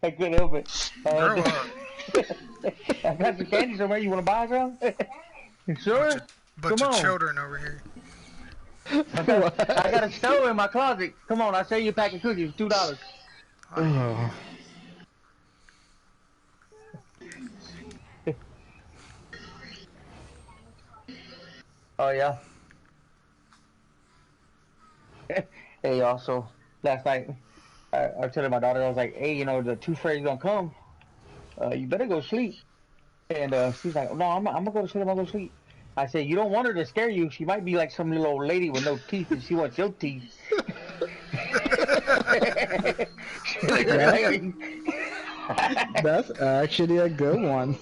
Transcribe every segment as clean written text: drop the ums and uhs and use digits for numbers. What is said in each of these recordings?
I couldn't help it. Grow up. I got some candy somewhere. You want to buy some? You Bunch sure? of Come bunch of on. children over here. I got a What? stove in my closet. Come on, I'll sell you a pack of cookies, $2. Oh. Oh yeah. Hey, also last night I was telling my daughter I was like, hey, the tooth fairy's gonna come. You better go sleep. And she's like, no, I'm gonna go to sleep. I'm gonna go to sleep. I said, you don't want her to scare you. She might be like some little old lady with no teeth, and she wants your teeth. That's that's actually a good one.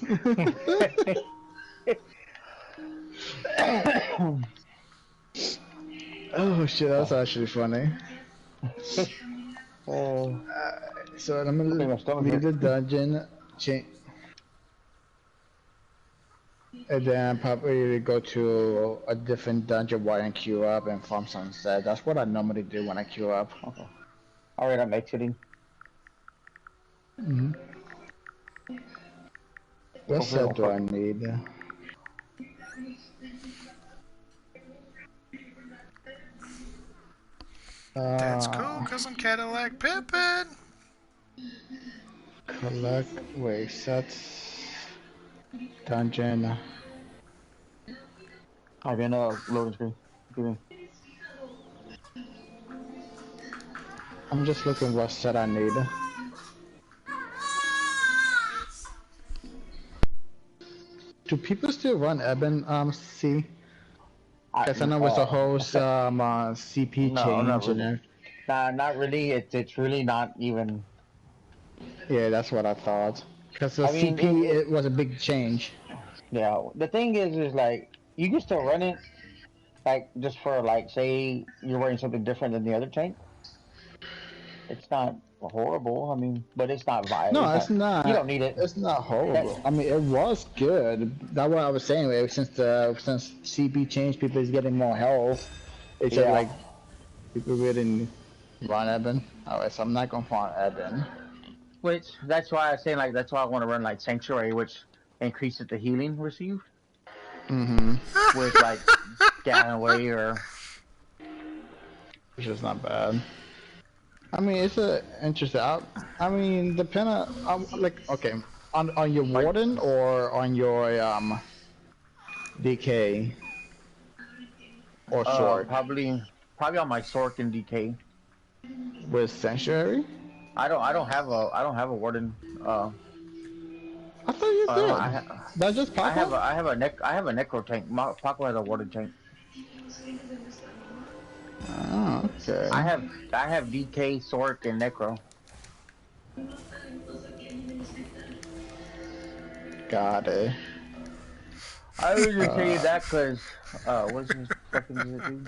Oh shit, that's actually funny. Oh, So I'm okay, gonna my stomach leave hurt. the dungeon, change, and then probably go to a different dungeon while I queue up and farm sunset. That's what I normally do when I queue up. Okay. All right, I'm exiting. Hmm. What Hopefully, I set don't do I fuck. need? That's cool, Uh, cause I'm Cadillac Pippin. collect, wait, sets, dungeon. I've been loading screen. Give me. I'm just looking what set I need. Do people still run Eben, C? Because I know it's a whole CP No, not change and really. everything. Nah, not really. It's really not even. Yeah, that's what I thought. Because the I mean, CP, it was a big change. yeah. The thing is like you can still run it, like just for like say you're wearing something different than the other tank. It's not horrible. I mean, but it's not viable. No, It's it's not. You not. don't need it. It's not That horrible. I mean, it was good. That's what I was saying. Like, since CP changed, people is getting more health. It's just yeah. like people really run Eben. Alright, so I'm not gonna farm Eben. Which that's why I was saying like that's why I want to run like sanctuary, which increases the healing received Mm-hmm. with like Galloway or Which is not bad. I mean, it's a interesting. I mean, depending on like okay, on your like warden or on your DK or sword probably on my Sork and DK. with sanctuary. I don't have a warden. I thought you I don't did. I That's just I have Paco. a necro tank. Paco has a warden tank. Oh, I okay. have I have DK, Sork, and necro. Got it. I was just saying Uh, that because what's his fucking does it do?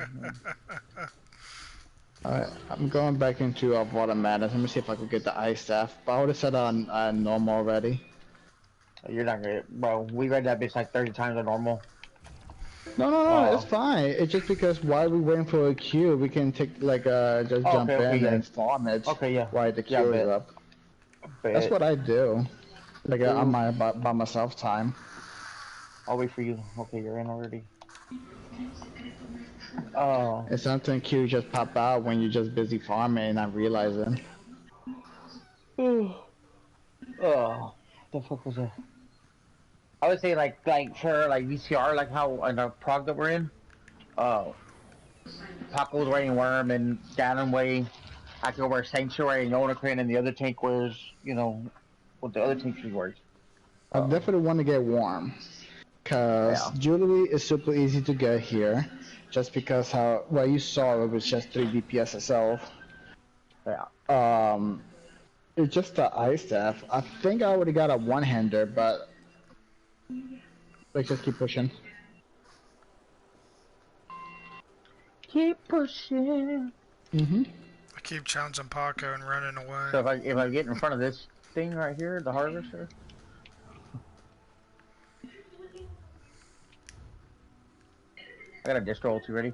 alright, I'm going back into Water Madness. Let me see if I could get the ice staff. But I would have said on normal already. You're not gonna, bro. We read that bitch like 30 times on normal. No, no, no, it's Uh, fine. It's just because while we waiting for a queue, we can take like just oh, jump okay, in yeah, and farm it okay, yeah, while the yeah, queue is up. That's bet. what I do. Like on Cool. my by myself time. I'll wait for you. Okay, you're in already. Oh, And sometimes queue just pop out when you're just busy farming and not realizing. oh, the fuck was that? I would say like for like VCR, like how in the prog that we're in, uh, Paco's wearing Worm and Ganon way. I can wear Sanctuary and Yonacrin, and the other tank wears, what the other tank should wears. I Uh, definitely want to get warm. Cause yeah, jewelry is super easy to get here. Just because how well you saw it was just 3 DPS itself. yeah. Um it's just the ice staff. I think I already got a one-hander, but let's just keep pushing. Keep pushing. Mm-hmm. I keep challenging Paco and running away. So if I get in front of this thing right here, the harvester, I got a distro ulti ready.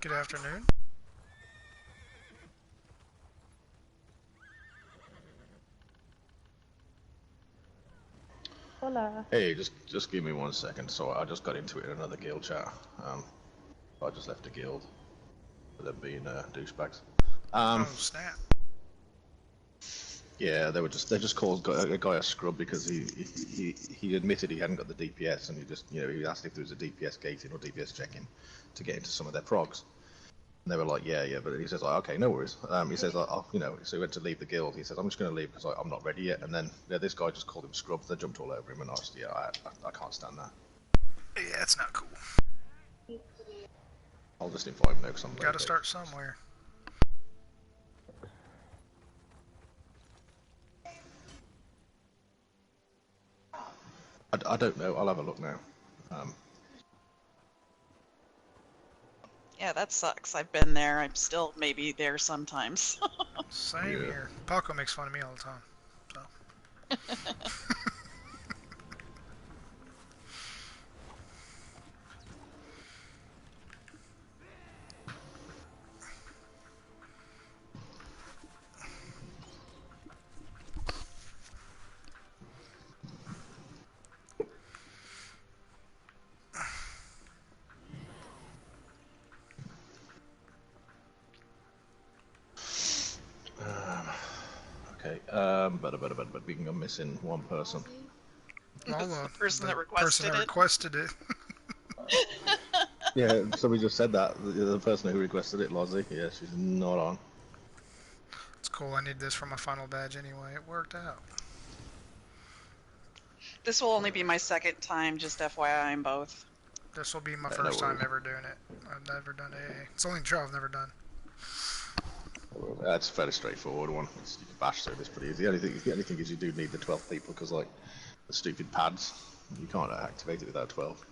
Good afternoon. Hola. Hey, just give me 1 second. So I just got into it in another guild chat. I just left the guild for them being douchebags. Oh, snap. Yeah, they just called a guy a scrub because he admitted he hadn't got the DPS, and he asked if there was a DPS gating or DPS checking to get into some of their progs. And they were like, yeah, but he says like, okay, no worries. He says like, so he went to leave the guild. He says, I'm just going to leave because I'm not ready yet. And then this guy just called him scrub. They jumped all over him, and I can't stand that. Yeah, it's not cool. I'll just invite him now because I'm Gotta start somewhere. I don't know. I'll have a look now. Yeah, that sucks. I've been there. I'm still maybe there sometimes. Same Yeah. here. Paco makes fun of me all the time. So. Okay. But we can go missing one person. Well, The person that person that requested it. Yeah, somebody just said that. The person who requested it, Lozzie. Yeah, she's not on. It's cool. I need this for my final badge anyway. It worked out. This will only be my second time, just FYI, in both. This will be my No first time worries. ever doing it. I've never done AA. It's the only job I've never done. That's a fairly straightforward one. You can bash through this pretty easy. The only thing is you do need the 12 people because like the stupid pads, you can't activate it without 12.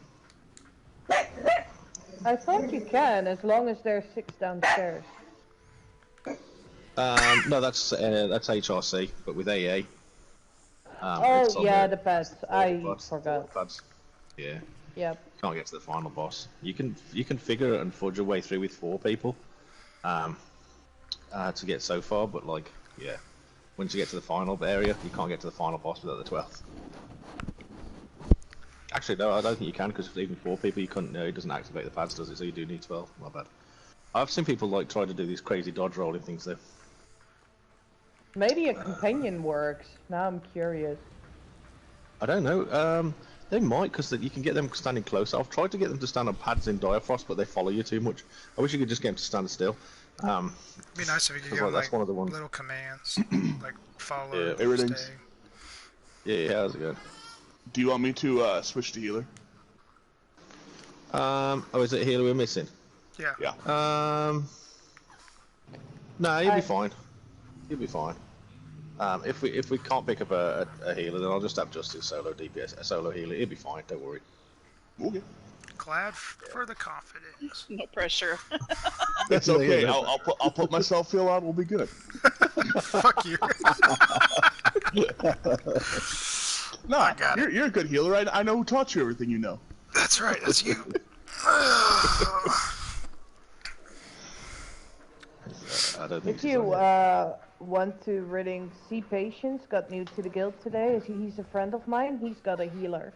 I thought you can, as long as there's 6 downstairs. No, that's HRC, but with AA. Oh, it's on yeah, the pads. I pads, forgot. pads. Yeah. Yep. Can't get to the final boss. You can figure it and fudge your way through with 4 people, to get so far. But like, yeah, once you get to the final area, you can't get to the final boss without the 12th. Actually, no, I don't think you can because even 4 people, you couldn't. No, it doesn't activate the pads, does it? So you do need 12. My bad. I've seen people like try to do these crazy dodge rolling things though. Maybe a companion works. Now I'm curious. I don't know. They might, because you can get them standing close. I've tried to get them to stand on pads in Direfrost, but they follow you too much. I wish you could just get them to stand still. It'd be nice if you could give that's like one of the ones. little commands, like follow, Yeah. Everything's- stay. Yeah, how's it going? Do you want me to switch to healer? Oh, is it healer we're missing? Yeah. Yeah. No, you'll be fine. You'll be fine. If we can't pick up a healer, then I'll just have Justice solo DPS, a solo healer. It'll be fine. Don't worry. Okay. Glad for the confidence. No pressure. That's okay. I'll put my self feel on. We'll be good. Fuck you. Nah, got it. you're a good healer. I know who taught you everything you know. That's right. That's you. I don't think If she's you on yet. want to reading See Patience, got new to the guild today. He's a friend of mine. He's got a healer.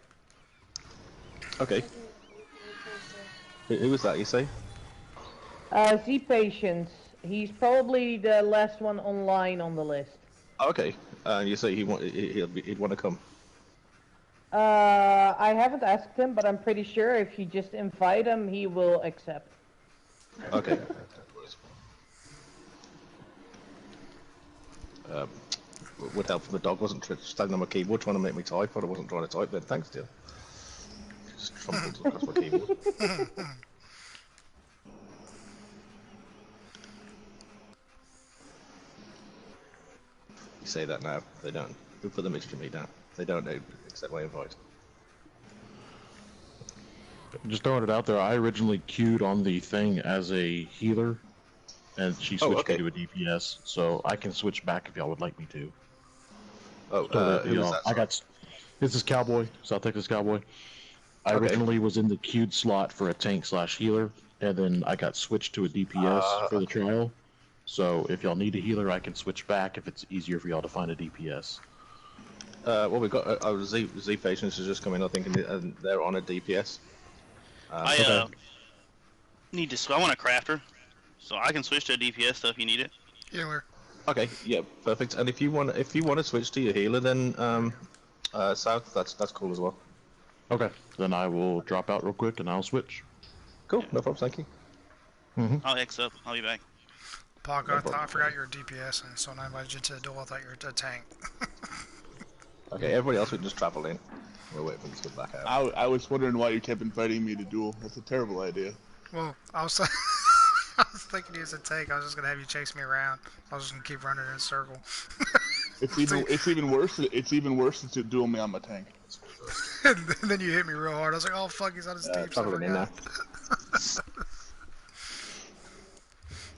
Okay. Who was that? You say? See Patience. He's probably the last one online on the list. Okay. You say he'd want to come. I haven't asked him, but I'm pretty sure if you just invite him, he will accept. Okay. Would help if the dog wasn't standing on my keyboard trying to make me type, but I wasn't trying to type then. Thanks, dear. Just trumpled across my keyboard. You say that now. They don't. Who put the mixture meat down? They don't accept my invite. Just throwing it out there, I originally queued on the thing as a healer, and she switched okay. me to a DPS, so I can switch back if y'all would like me to. Oh, who is that? I got. This is Cowboy, South Texas Cowboy. I Okay. originally was in the queued slot for a tank/healer, and then I got switched to a DPS for the trial. So if y'all need a healer, I can switch back if it's easier for y'all to find a DPS. Well, we've got our Z patients has just come in, I think, and they're on a DPS. I need to. I want a crafter, so I can switch to a DPS stuff if you need it. Healer. Okay, yeah, perfect. And if you want to switch to your healer, then South, that's cool as well. Okay, then I will drop out real quick and I'll switch. Cool, no problem, thank you. I'll X up. I'll be back. Paco, I forgot you were DPS, and so when I invited you to the duel, I thought you were a tank. Okay, everybody else we can just travel in. We'll wait for them to come back out. I was wondering why you kept inviting me to duel. That's a terrible idea. Well, I was I was thinking he was a tank. I was just gonna have you chase me around. I was just gonna keep running in a circle. It's even worse. It's even worse to duel me on my tank. And then you hit me real hard. I was like, oh fuck, he's on his team. Traveling in now.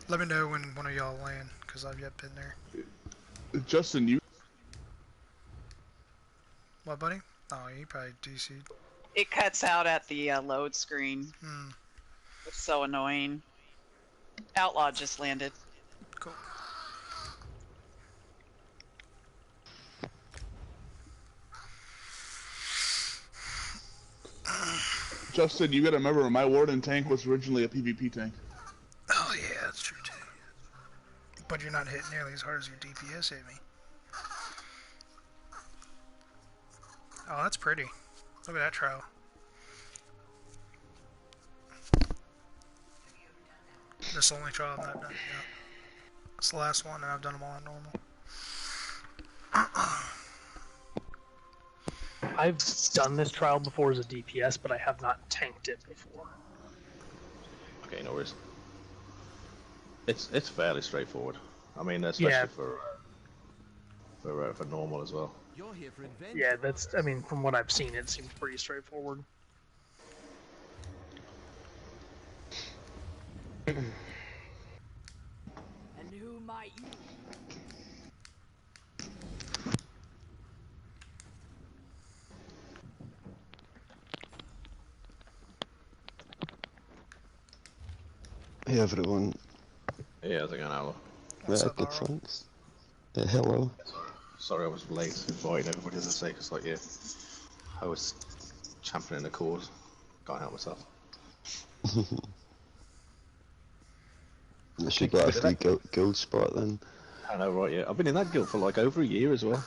Let me know when one of y'all land, because I've yet been there. Justin, you. What, buddy? Oh, he probably DC'd. It cuts out at the load screen. Hmm. It's so annoying. Outlaw just landed. Cool. Justin, you gotta remember, my Warden tank was originally a PvP tank. Oh yeah, that's true too. But you're not hitting nearly as hard as your DPS hit me. Oh, that's pretty. Look at that trial. This is the only trial I've not done yet. It's the last one, and I've done them all on normal. I've done this trial before as a DPS, but I have not tanked it before. Okay, no worries. It's fairly straightforward. I mean, especially for normal as well. You're here for adventure. Yeah, that's. I mean, from what I've seen, it seems pretty straightforward. And who might you? Hey everyone. Hey, how's it going, Allo? Good, thanks. Hello. Sorry I was late inviting everybody as I say, because like, yeah, I was championing the cause. Can't help myself. I should get a free guild spot then. I know, right? Yeah, I've been in that guild for like over a year as well,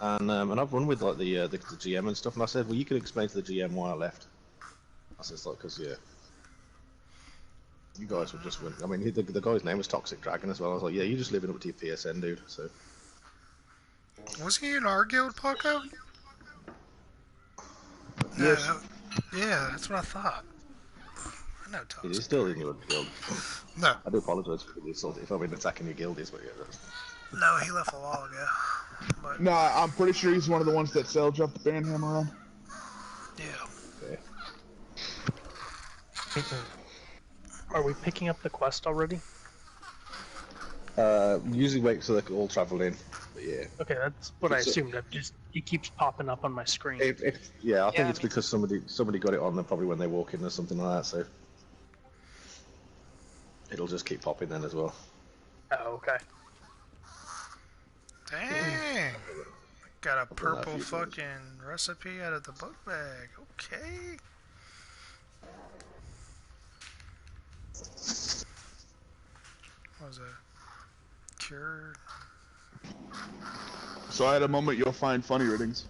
and I've run with like the GM and stuff. And I said, well, you can explain to the GM why I left. I said, it's like, because yeah, you guys were just. I mean, the guy's name was Toxic Dragon as well. I was like, yeah, you're just living up to your PSN, dude. So. Was he in our guild, Paco? Yes. Yeah, that's what I thought. I know Toxic. He's still in your guild. No. I do apologise for the insult if I've been attacking your guildies, but yeah. No, he left a while ago. But... No, I'm pretty sure he's one of the ones that Sal jumped the banhammer on. Yeah. Okay. Are we picking up the quest already? Usually wait till they all travel in, but yeah. Okay, that's what I assumed. It keeps popping up on my screen. Yeah, I think it's because somebody got it on there probably when they walk in or something like that, so it'll just keep popping then as well. Oh, okay. Dang! Got a purple fucking recipe out of the book bag. Okay. What was that? Cured. So at a moment you'll find funny ratings.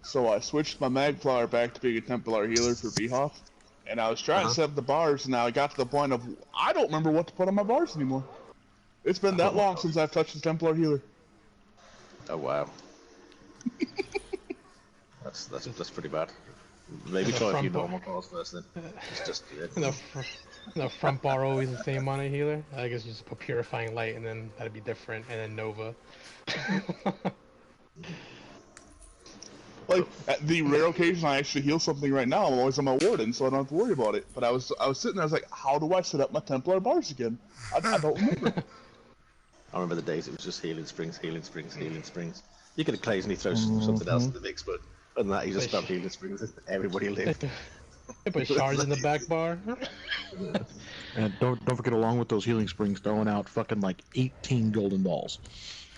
So I switched my Magflower back to being a Templar healer for Behoff, and I was trying to set up the bars, and now I got to the point of I don't remember what to put on my bars anymore. It's been that long since I've touched the Templar healer. Oh wow. that's pretty bad. Maybe try a few normal bars first then. Just the front bar always the same on a healer. I guess you just put Purifying Light and then that'd be different, and then Nova. Like, at the rare occasion I actually heal something right now, I'm always on my Warden, so I don't have to worry about it. But I was sitting there, I was like, how do I set up my Templar bars again? I don't remember. I remember the days it was just healing springs. You could occasionally throw something else in the mix, but other than that, you just start healing springs. Everybody lived. They put shards in the back bar. And don't forget, along with those healing springs, throwing out fucking like 18 golden balls.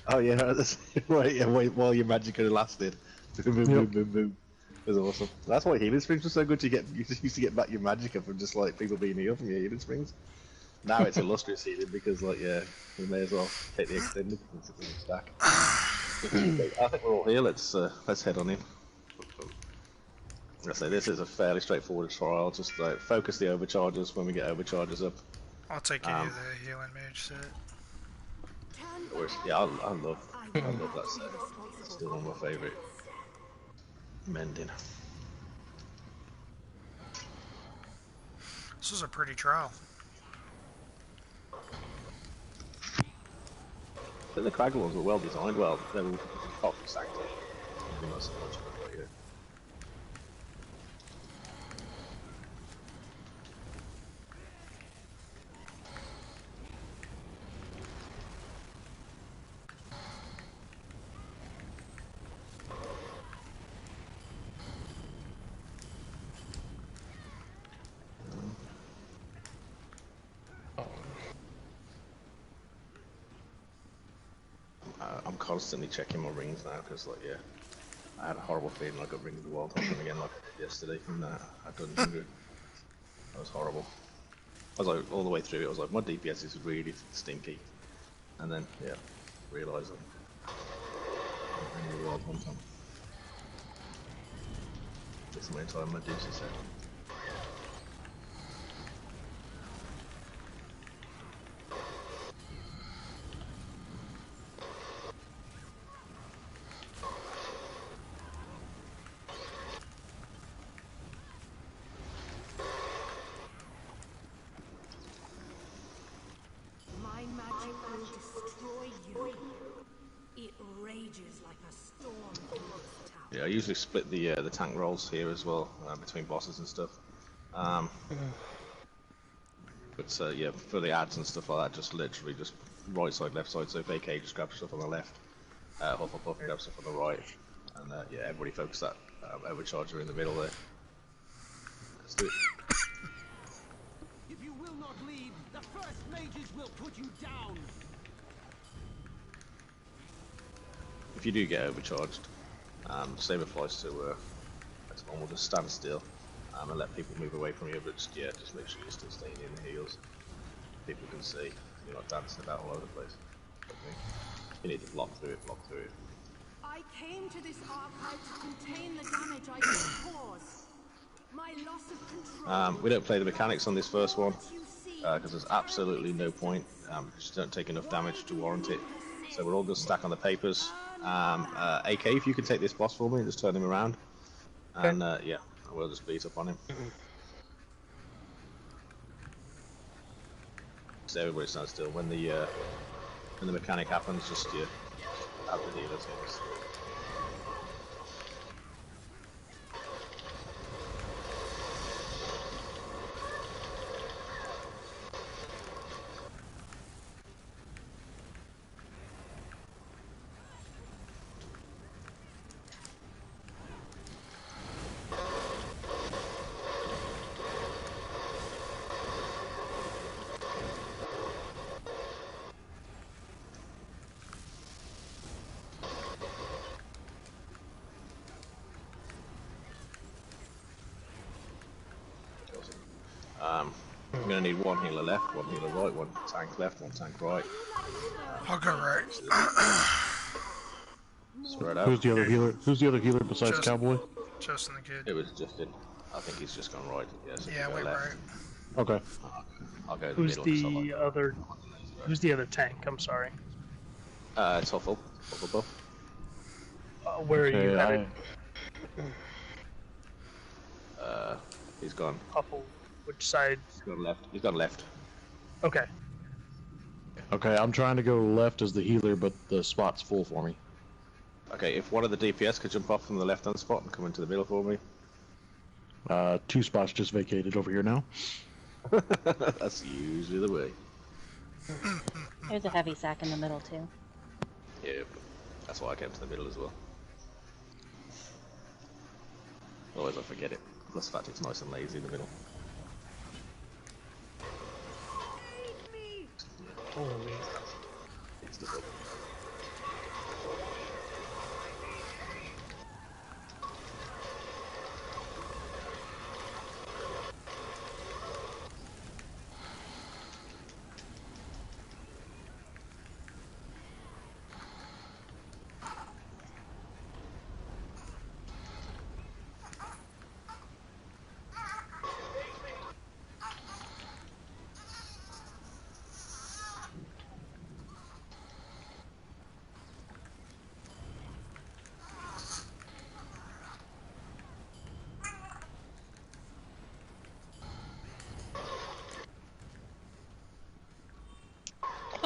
Oh yeah, that's right. Yeah, wait while your magic only lasted. Boom, boom, boom, boom, boom. It was awesome. That's why healing springs were so good. You used to get back your magic from just like people being healed from your healing springs. Now it's illustrious healing because like we may as well take the extended since it's in the stack. Okay, I think we're all here. Let's head on in. I say this is a fairly straightforward trial. Just like focus the overcharges when we get overcharges up. I'll take any of the healing mage set. Yeah, I love that set. It's still one of my favourite. Mending. This was a pretty trial. I think the Craggle ones were well designed. Well, they were properly stacked up. Maybe not so much, but yeah. I'm constantly checking my rings now because, like, yeah, I had a horrible feeling like I got Ring of the World Hunting again, like I did yesterday from at Dungeon 100. That was horrible. I was like, all the way through it, I was like, my DPS is really stinky. And then, yeah, realised Ring of the World Hunting. Just my entire Medusa set. Yeah, I usually split the tank rolls here as well between bosses and stuff. But yeah, for the ads and stuff like that, just literally just right side, left side. So if AK just grabs stuff on the left, Hufflepuff grabs stuff on the right, and yeah, everybody focus that overcharger in the middle there. Let's do it. If you will not leave, the first mages will put you down. If you do get overcharged, same applies to normal. Just stand still and let people move away from you. But just, yeah, just make sure you're still staying in the heels. People can see you're not dancing about all over the place. Okay. You need to block through it. Block through it. I came to this archive to contain the damage I could cause. My loss of control. We don't play the mechanics on this first one because there's absolutely no point. Just don't take enough damage to warrant it. So we're all going to stack on the papers. AK, if you can take this boss for me, just turn him around, and yeah, we'll just beat up on him. So everybody stand still. When the mechanic happens, just have the healers in. I'm going to need one healer left, one healer right, one tank left, one tank right. I'll go right. Spread out. Who's the other healer? Who's the other healer besides Cowboy? Justin the Kid. It was Justin. I think he's just gone right. Yeah, so yeah, went right. Okay. I'll go Who's the other? Who's the other tank? I'm sorry. It's Hufflepuff. Where are you headed? He's gone. Huffle. Which side? He's gone left. He's gone left. Okay. Okay, I'm trying to go left as the healer, but the spot's full for me. Okay, if one of the DPS could jump off from the left-hand spot and come into the middle for me. 2 spots just vacated over here now. That's usually the way. There's a heavy sack in the middle too. Yeah, that's why I came to the middle as well. Otherwise I forget it. Plus the fact it's nice and lazy in the middle. Holy. It's the bug.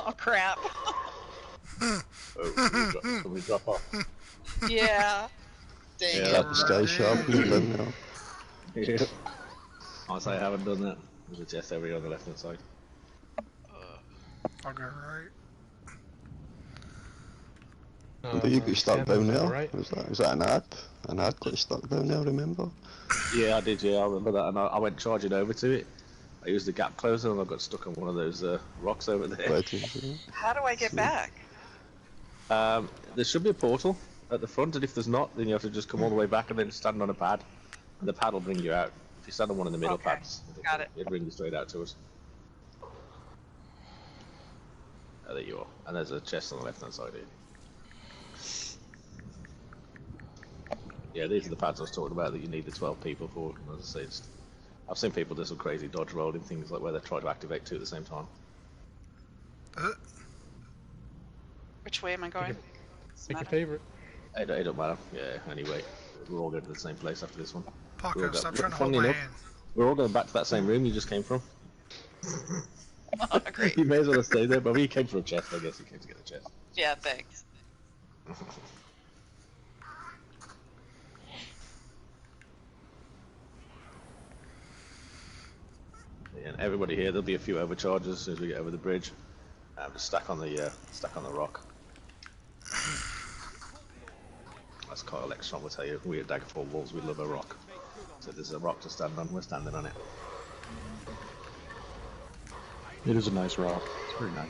Oh crap. Oh, can we drop off? Yeah. Dang Yeah, it. Got to stay sharp in the bin now. Yeah. Honestly, I haven't done that. There's a chest over here on the left hand side. I'll go right. But you got stuck down Cannon's on the there. right. Was that an ad? An ad got you stuck down there, remember? Yeah, I did. Yeah, I remember that. And I went charging over to it. I used the gap closer and I got stuck on one of those rocks over there. How do I get back? There should be a portal at the front, and if there's not, then you have to just come all the way back and then stand on a pad, and the pad will bring you out. If you stand on one of the middle pads, Got it. it'll bring you straight out to us. Oh, there you are. And there's a chest on the left hand side here. Yeah, these are the pads I was talking about that you need the 12 people for. As I say, I've seen people do some crazy dodge rolling things like where they try to activate two at the same time. Which way am I going? Pick your favorite. It don't matter. Yeah, anyway. We're all going to the same place after this one. Paco, stop trying to hold my hand. We're all going back to that same room you just came from. Oh, great. You may as well have stayed there, but he came for a chest, I guess he came to get the chest. Yeah, thanks. Yeah, and everybody here, there'll be a few overcharges as soon as we get over the bridge. Just stack on the rock. As Kyle Extron will tell you, we at Daggerfall Wolves, we love a rock. So if there's a rock to stand on, we're standing on it. It is a nice rock. It's very nice.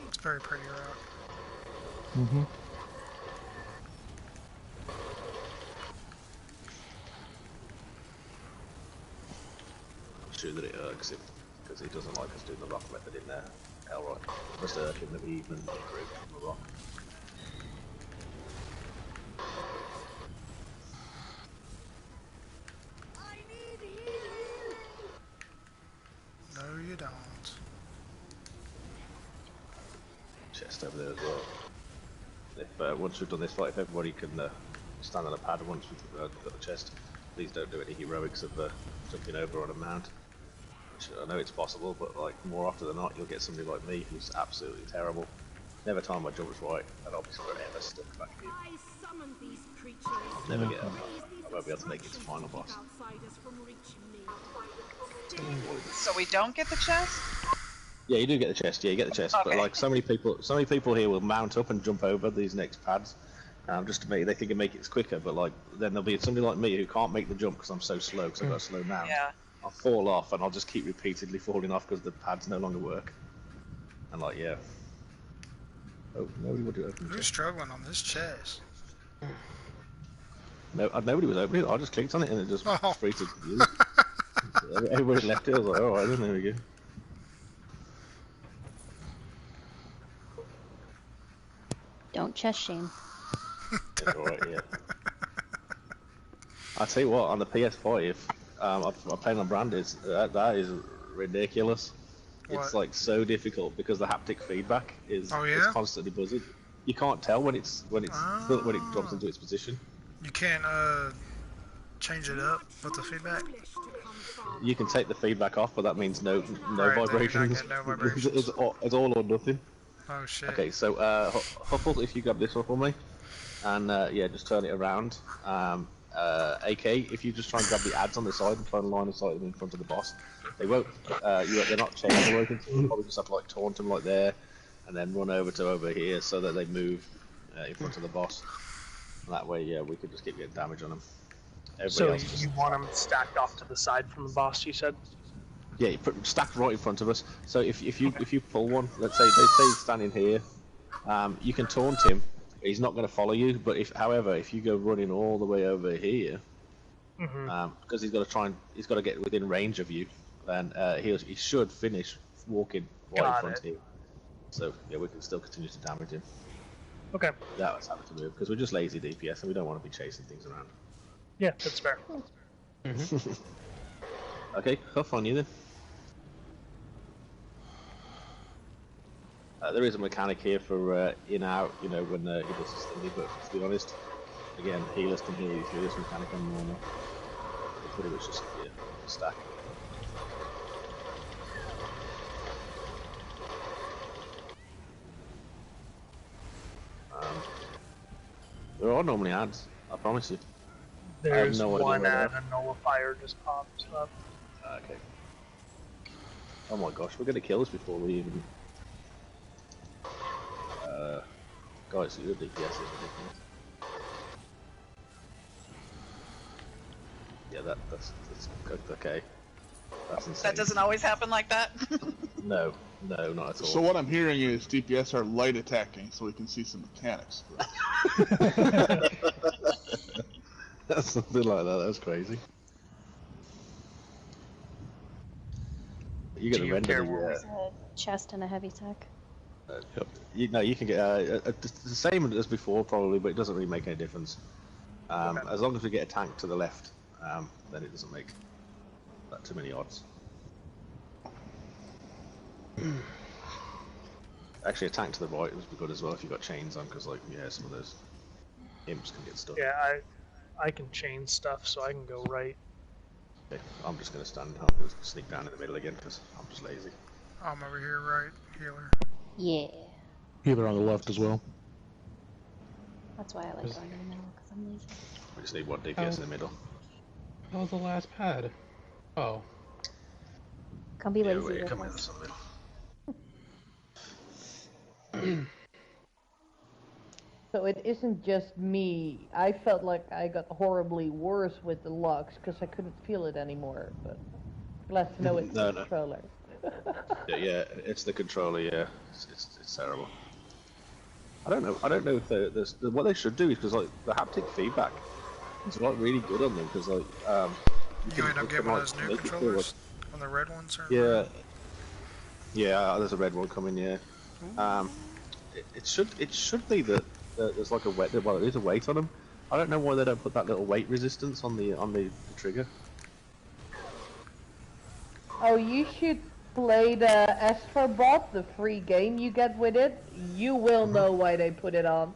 It's a very pretty rock. Mm-hmm. I'm sure that it irks him, because he doesn't like us doing the rock method in there. Elroy. It must irk him that we even improve on the rock. No, you don't. Chest over there as well. If once we've done this fight, if everybody can stand on a pad once we've got the chest, please don't do any heroics of jumping over on a mount. Which I know it's possible, but like more often than not, you'll get somebody like me who's absolutely terrible. Never time my jumps right, and I'll be forever stuck back here. I'll never get up. I won't be able to make it to final boss. So we don't get the chest? Yeah, you do get the chest. Yeah, you get the chest. Okay. But like so many people here will mount up and jump over these next pads, just to make. They think it make it quicker, but like then there'll be somebody like me who can't make the jump because I'm so slow because I've got a slow mount. Yeah. I'll fall off and I'll just keep repeatedly falling off because the pads no longer work. And like yeah. Oh, nobody would do open. Who's struggling on this chest? No, nobody was opening it. I just clicked on it and it just free to use. Everybody left it. I was like, alright, then there we go. Don't chest shame. It's alright, yeah. I tell you what, on the PS5, I'm playing on branded. That is ridiculous. What? It's like so difficult because the haptic feedback is it's constantly buzzing. You can't tell when it drops into its position. You can't change it up with the feedback. You can take the feedback off, but that means no Right, vibrations. no vibrations. It's all or nothing. Oh shit. Okay, so Huffle, if you grab this one for me, and yeah, just turn it around. AK, if you just try and grab the ads on the side and try and line of sight them in front of the boss, they won't. They're not changing or anything. So you probably just have to like taunt them like there, and then run over to over here so that they move in front of the boss. And that way, yeah, we could just keep getting damage on them. So else just you want them stacked off to the side from the boss, you said? yeah, you put stacked right in front of us. So if you pull one, let's say he's standing here, you can taunt him. He's not going to follow you. But however, if you go running all the way over here, because he's got to get within range of you, then he should finish walking right in front of you. So yeah, we can still continue to damage him. Okay. That was having to move because we're just lazy DPS and we don't want to be chasing things around. Yeah, that's fair. Okay, huff on you then. There is a mechanic here for in-out, you know, when he does his thingy, but to be honest, again, healers can heal you through this mechanic on normal. It's pretty much just a stack. There are normally ads, I promise you. There's no one idea ad, a nullifier just pops up. Okay. Oh my gosh, we're gonna kill us before we even... guys, your DPS is ridiculous. Yeah, that's okay. That's insane. That doesn't always happen like that. No, not at all. So what I'm hearing is DPS are light attacking, so we can see some mechanics. That's something like that. That's crazy. You get the render There's a chest and a heavy sack. you can get the same as before probably, but it doesn't really make any difference. As long as we get a tank to the left, then it doesn't make that too many odds. Actually, a tank to the right would be good as well if you've got chains on, because like some of those imps can get stuck. Yeah, I can chain stuff, so I can go right. Okay, I'm just gonna stand. I'm gonna sneak down in the middle again because I'm just lazy. I'm over here, right, healer. Yeah. Healer on the left as well. That's why I like going in the middle, because I'm lazy. We just need one DPS in the middle. That was the last pad. Oh. Come be lazy Wait, with come us. So it isn't just me. I felt like I got horribly worse with the locks because I couldn't feel it anymore. But glad to know it's the controller. yeah, it's the controller. Yeah, it's terrible. I don't know if there's what they should do is because like the haptic feedback is like really good on them because like you end up getting one of those new controllers on the red ones. Yeah, there's a red one coming. Yeah, it should be that there's like a weight. Well, there is a weight on them. I don't know why they don't put that little weight resistance on the trigger. Oh, you should play the Astrobot, the free game you get with it. You will know why they put it on.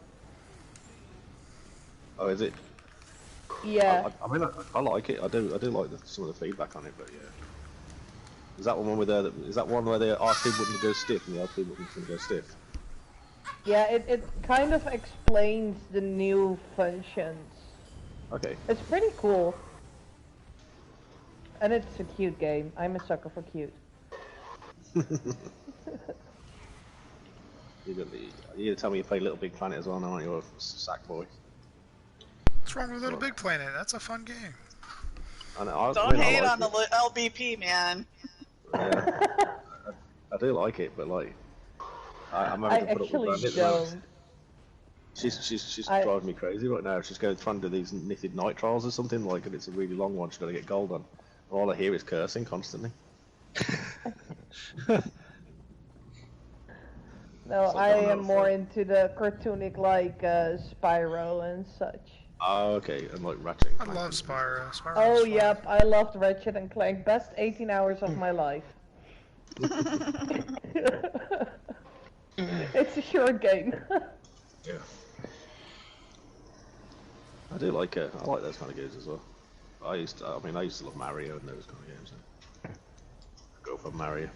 Oh, is it? Yeah. I mean, I like it. I do like some of the feedback on it, but yeah. Is that one with is that one where the RT button goes stiff and the LT button goes stiff? Yeah, it kind of explains the new functions. Okay. It's pretty cool. And it's a cute game. I'm a sucker for cute. You gotta tell me you play Little Big Planet as well now, aren't you, a sack boy? What's wrong with Little Big Planet? That's a fun game. Don't hate on the LBP, man. Yeah, I do like it, but like, I'm having to put up with that. Don't. She's driving me crazy right now. She's going to try and do these knitted night trials or something like, and it's a really long one. She's got to get gold on. All I hear is cursing constantly. No, I am more into the cartoonic like Spyro and such. Oh, okay, and like Ratchet. I love Spyro. Oh, yep, I loved Ratchet and Clank. Best 18 hours of my life. It's a short game. Yeah. I do like I like those kind of games as well. I used to love Mario and those kind of games. So. Go for Mario.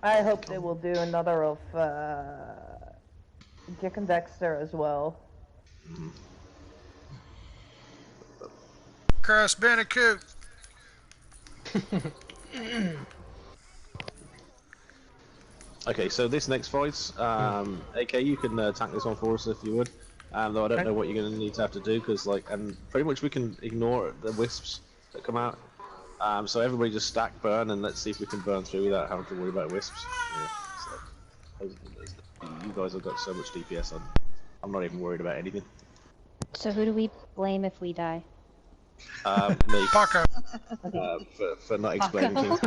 I hope they will do another of Jack and Dexter as well. Crash Bandicoot. Okay, so this next fight, AK, you can tank this one for us if you would. Though I don't know what you're going to need to have to do because, like, and pretty much we can ignore the wisps that come out. So everybody just stack burn and let's see if we can burn through without having to worry about wisps. Yeah, you guys have got so much DPS on. I'm not even worried about anything. So who do we blame if we die? Me. Paco. For not explaining things.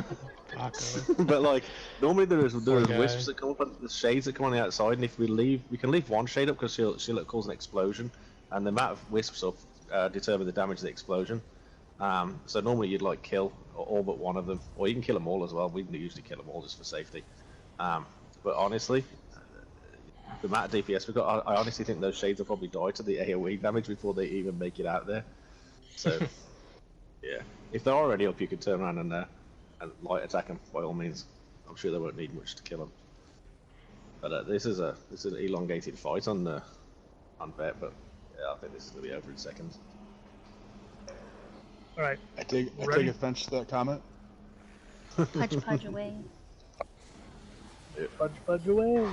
But like, normally there's wisps that come up, and the shades that come on the outside, and if we can leave one shade up because she'll cause an explosion, and the amount of wisps up determine the damage of the explosion. So normally you'd like kill all but one of them, or you can kill them all as well. We usually kill them all just for safety. But honestly, the amount of DPS we've got, I honestly think those shades will probably die to the AoE damage before they even make it out there. So, yeah, if they're already up, you can turn around and light attack them by all means. I'm sure they won't need much to kill them. But this is an elongated fight on Bet, but yeah, I think this is gonna be over in seconds. All right. I take offense to that comment. Pudge away. Yeah. Pudge away.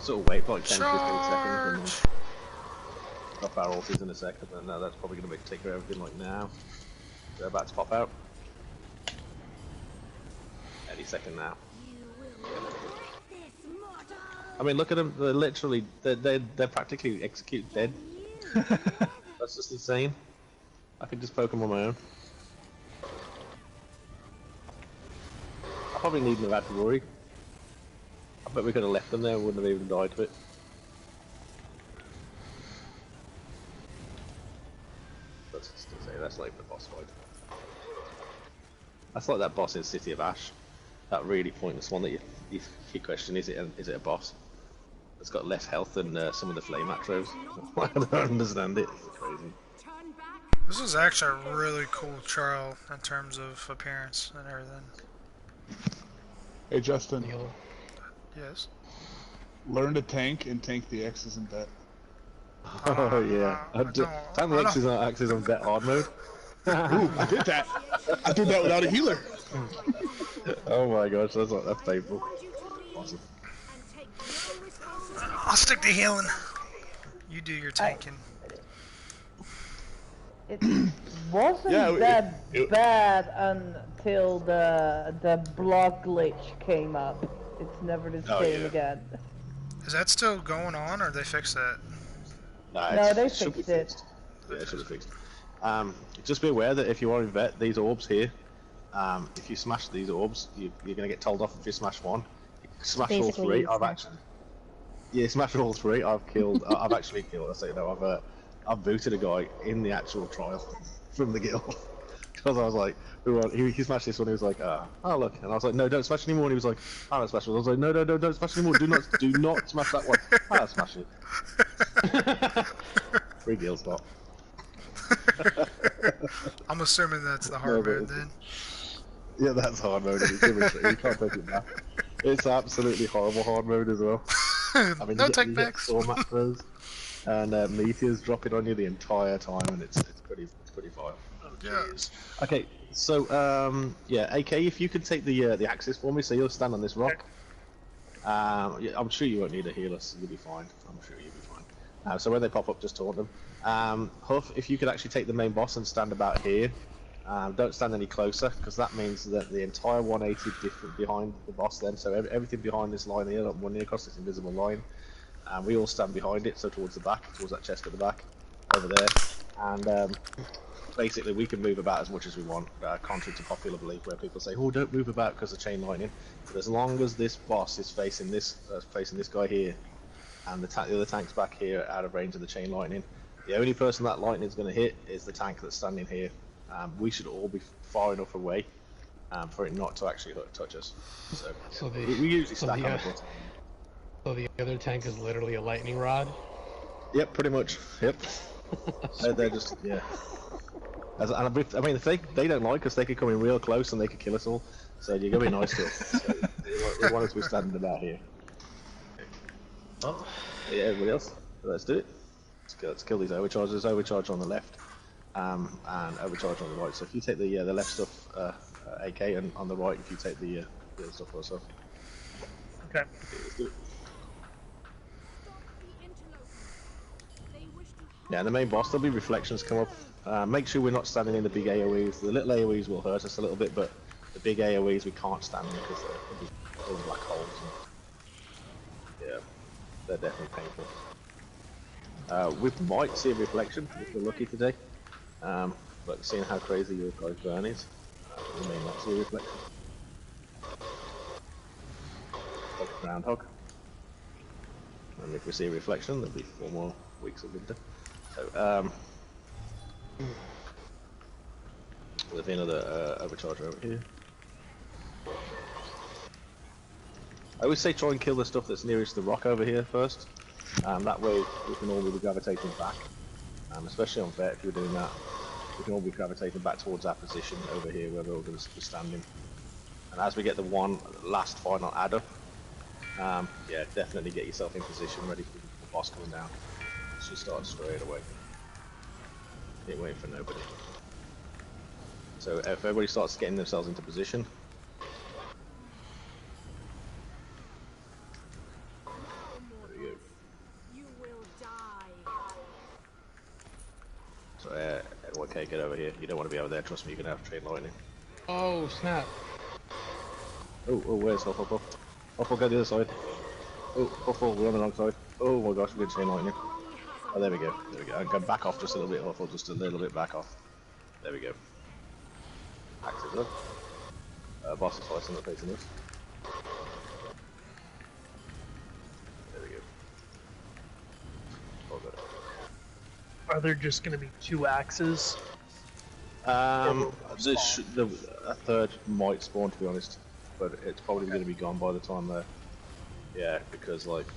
Sort of wait for like 10-15 seconds and drop our ultis in a second, and that's probably going to take care of everything like now. They're about to pop out. Any second now. I mean, look at them, they're literally, they're practically executed dead. That's just insane. I could just poke them on my own. I probably needn't have had to worry. I bet we could have left them there and wouldn't have even died to it. That's just to say, that's not even the boss fight. That's like that boss in City of Ash. That really pointless one that you question, is it a boss? It's got less health than some of the flame atros. I don't understand it. It's crazy. This is actually a really cool trial in terms of appearance and everything. Hey Justin. Yes. Learn to tank and tank the X's in Bet. Oh yeah. Tank the X's on Bet hard mode. Ooh, I did that. I did that without a healer. Oh my gosh, that's painful. Awesome. I'll stick to healing. You do your tanking. It wasn't that bad until the block glitch came up. It's never the same again. Is that still going on, or they fixed that? No, they fixed it. Yeah, it should be fixed. Just be aware that if you are in vet, these orbs here, if you smash these orbs, you're going to get told off if you smash one. Smash all three. Smash all three. I've killed. I've actually killed. I say no. I've booted a guy in the actual trial from the guild because I was like, he smashed this one. He was like, oh look, and I was like, no, don't smash anymore. And he was like, I don't smash it. I was like, no, don't smash anymore. Do not smash that one. I'll smash it. Free guild spot. I'm assuming that's the hard mode then. Yeah, that's hard mode. You can't take it back. It's absolutely horrible hard mode as well. I mean, no you take get storm macros and meteors dropping on you the entire time, and it's pretty vile. Oh, yes. Okay, so yeah, AK, if you could take the axis for me, so you'll stand on this rock. Yeah, I'm sure you won't need a healer, so you'll be fine. I'm sure you'll be fine. So when they pop up, just taunt them. Huff, if you could actually take the main boss and stand about here. Don't stand any closer, because that means that the entire 180 different behind the boss then, so everything behind this line here, like running across this invisible line, we all stand behind it, so towards the back, towards that chest at the back, over there, and basically we can move about as much as we want, contrary to popular belief where people say, oh, don't move about because of chain lightning, but as long as this boss is facing this guy here, and the other tank's back here out of range of the chain lightning, the only person that lightning is going to hit is the tank that's standing here. We should all be far enough away for it not to actually touch us. So we usually stack on the bottom. So the other tank is literally a lightning rod? Yep, pretty much. Yep. They're just, yeah. I mean, if they don't like us, they could come in real close and they could kill us all. So you're going to be nice to us. So they want us to be standing about here. Oh, yeah, everybody else? Let's do it. Let's kill these overcharges. There's overcharge on the left. And overcharge on the right. So if you take the left stuff, AK, and on the right, if you take the other stuff also. Okay. Stop the Yeah, the main boss, there'll be reflections come up. Make sure we're not standing in the big AoEs. The little AoEs will hurt us a little bit, but the big AoEs we can't stand them because they're black holes. And, yeah, they're definitely painful. We might see a reflection if we're lucky today, but seeing how crazy your guy's burn is, we may not see a reflection. Like a groundhog. And if we see a reflection, there'll be 4 more weeks of winter. So, there'll be another overcharger over here. I always say try and kill the stuff that's nearest the rock over here first. That way we can all be gravitating back. Especially on vet, if you're doing that, we can all be gravitating back towards our position over here where we're all going to be standing. And as we get the one last final adder, yeah, definitely get yourself in position, ready for the boss coming down. Just start straight away. Ain't waiting for nobody. So if everybody starts getting themselves into position. There we go. You will die. So everyone can get over here. You don't want to be over there, trust me, you're going to have chain lightning. Oh, snap. Oh, where's Huffle? Huffle, go the other side. Oh, Huffle, we're on the wrong side. Oh my gosh, we're getting chain lightning. Oh, there we go. There we go. I'm going to back off just a little bit, Huffle, just a little bit back off. There we go. Axe is up. Boss is slicing up facing us. There we go. Oh, good. Are there just going to be 2 axes? A third might spawn, to be honest, but it's probably going to be gone by the time they're... Yeah, because, like,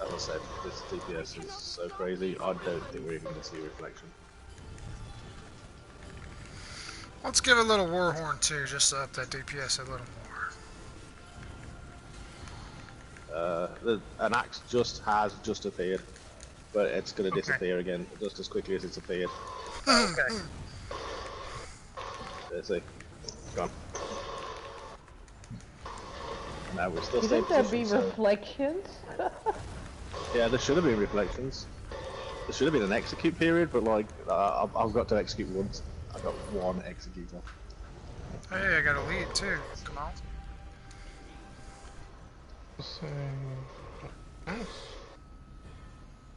as I said, this DPS is so crazy, I don't think we're even going to see a reflection. Let's give a little Warhorn too, just to up that DPS a little more. An axe has just appeared, but it's going to disappear again just as quickly as it's appeared. Okay. Let's see. Gone. Now we're still Shouldn't there be reflections? Yeah, there should have been reflections. There should have been an execute period, but like, I've got to execute once. I've got 1 executor. Hey, I got a lead too. Come on. Nice.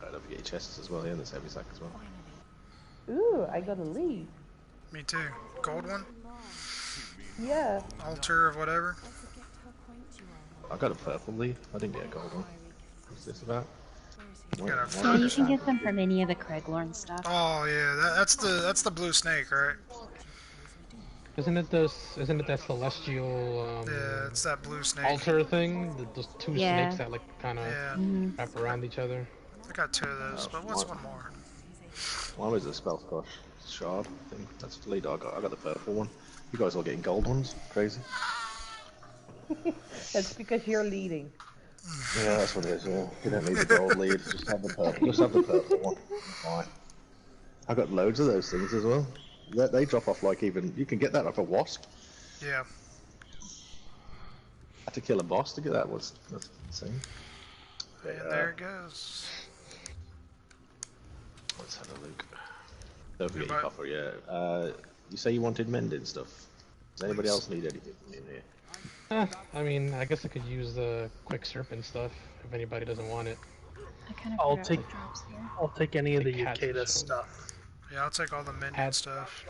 Right, don't forget your chests as well, yeah, there's heavy sack as well. Ooh, I got a lead. Me too. Gold one? Yeah. Altar of whatever. I got a purple lead. I didn't get a gold one. What's this about? Yeah, you can get them from any of the Craiglorn stuff. Oh yeah, that's the blue snake, right? Isn't it that celestial? Yeah, it's that blue snake. Altar thing. Those 2 Yeah. snakes that like kind of wrap around each other. I got 2 of those, but what's one more? One was a spell crush shard thing. That's the lead I got. I got the purple one. You guys all getting gold ones? Crazy. That's because you're leading. Yeah, that's what it is. Yeah, you don't need the gold lead. Just have the purple. Just have the purple one. Fine. I got loads of those things as well. They drop off like even you can get that off a wasp. Yeah. I had to kill a boss to get that. That's insane. And there it goes. Let's have a look. Don't forget your copper. Yeah. You say you wanted mending stuff. Does anybody else need anything from in here? I mean, I guess I could use the quick serpent stuff if anybody doesn't want it. I kind of I'll take any of the Yukata stuff. Yeah, I'll take all the mending stuff.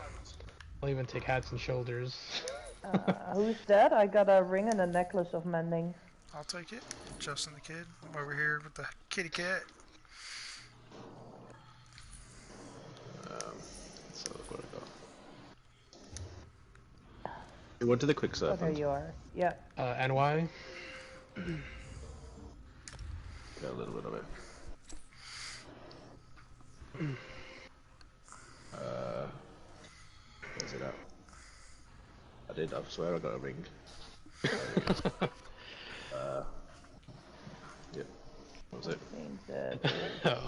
I'll even take hats and shoulders. Who's that? I got a ring and a necklace of mending. I'll take it. Justin the kid. I'm over here with the kitty cat. So what I got. You went to the quick serpent. Oh, there you are. Yeah. NY. Got a little bit of it. Where's it at? I swear I got a ring. Yep. That was it.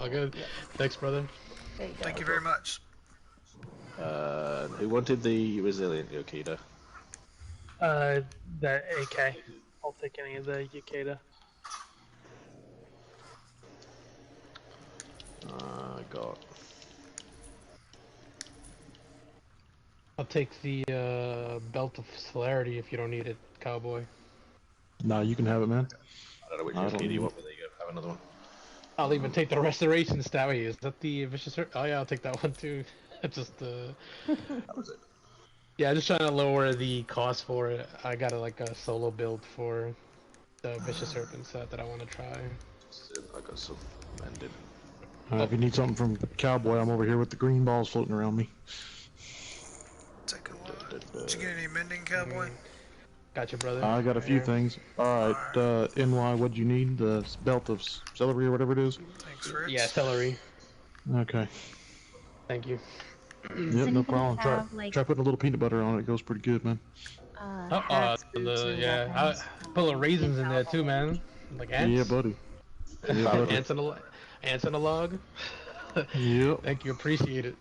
All good. Yeah. Thanks, brother. Thank you very much. Who wanted the resilient Yokita? The AK. I'll take any of the Yukata. I got I'll take the belt of celerity if you don't need it, cowboy. Nah, you can have it, man. I don't know which I one don't you need want, it. but there you go. Have another one. I'll even take the restoration stat. Wait, is that the vicious? Oh yeah, I'll take that one too. Just That was it. yeah, just trying to lower the cost for it. I got like a solo build for the vicious serpent set that I want to try. I got some mended. If you need something from Cowboy, I'm over here with the green balls floating around me. Take a look. Did you get any mending, cowboy? Gotcha, brother. I got a few things. Alright, NY, what do you need? The belt of celery or whatever it is? Thanks, Fritz. Yeah, celery. Okay. Thank you. Yep, no problem. Try putting a little peanut butter on it. It goes pretty good, man. Yeah, I put little raisins in there too, man. Like ants. Yeah, buddy. Yeah, buddy. Ants in a log. Yep. Thank you, appreciate it.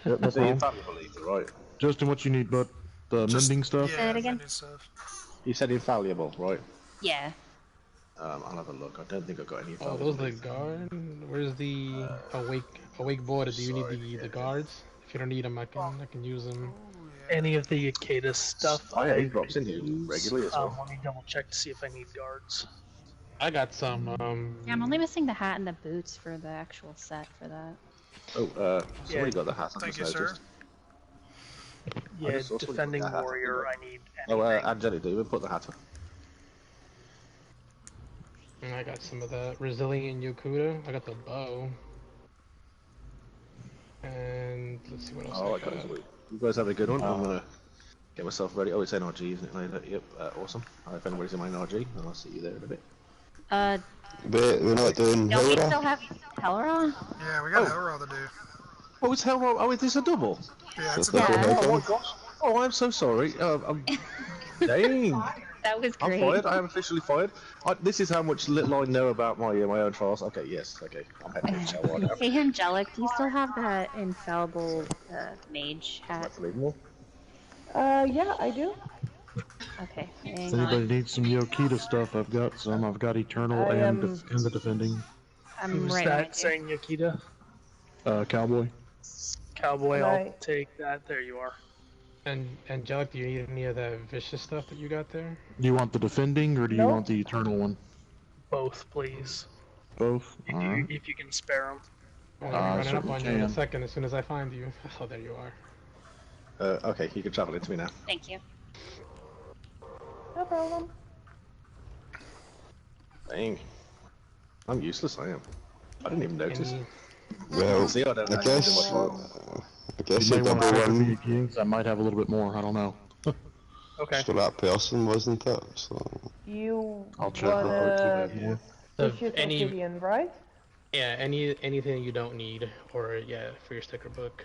Yep, no problem. Right. Justin, what you need, bud? The mending stuff? Say it again? You said infallible, right? Yeah. I'll have a look. I don't think I've got any Oh, infallible. those the guard? Where's the awake border? Do you need the guards? If you don't need them, I can use them. Any of the Akeda stuff. Oh yeah, he drops in here regularly as well. Let me double check to see if I need guards. I got some. Yeah, I'm only missing the hat and the boots for the actual set for that. Oh, somebody got the hat. I Thank just you, noticed. sir. Yeah, defending warrior. I need. Oh, Angelic, do we put the hat on? And I got some of that resilient Yokuda. I got the bow. And let's see what else I got. You guys have a good one. I'm gonna get myself ready. Oh, it's NRG, isn't it? Later? Yep, awesome. If anybody's in my NRG, then I'll see you there in a bit. We're not doing Don't we Hellra? still have Hellra? Yeah, we got Hellra to do. Oh, it's Hellra. Oh, is this a double? Yeah, it's a That's double. what Oh my gosh. Oh, I'm so sorry. Dang. That was I'm great. fired. I am officially fired. This is how much little I know about my own trials. Okay, yes. Okay, I'm heading to Shell right now. Hey, Angelic, do you still have that infallible mage hat? Yeah, I do. Okay, If hang anybody on. needs some Yokita stuff, I've got some. I've got Eternal and the Defending. I'm Who's right that behind you. saying Yakita? Cowboy. Cowboy, I'll Right. take that. There you are. And Angelic, do you need any of that vicious stuff that you got there? Do you want the Defending or do you Nope. want the Eternal one? Both, please. Both? If Alright. you can spare them. I'm running up certainly on you in a can. second as soon as I find you. Oh, there you are. Okay, you can travel into me now. Thank you. No problem. Dang. I'm useless, I am. I didn't even notice. Well, See, I don't I know. guess You a may want double to check with one me again, 'cause I might have a little bit more. I don't know. Okay. for that person, wasn't it? So You I'll check real quick. See if I have more. vicious Any- obsidian, right? Yeah, anything you don't need, or yeah, for your sticker book.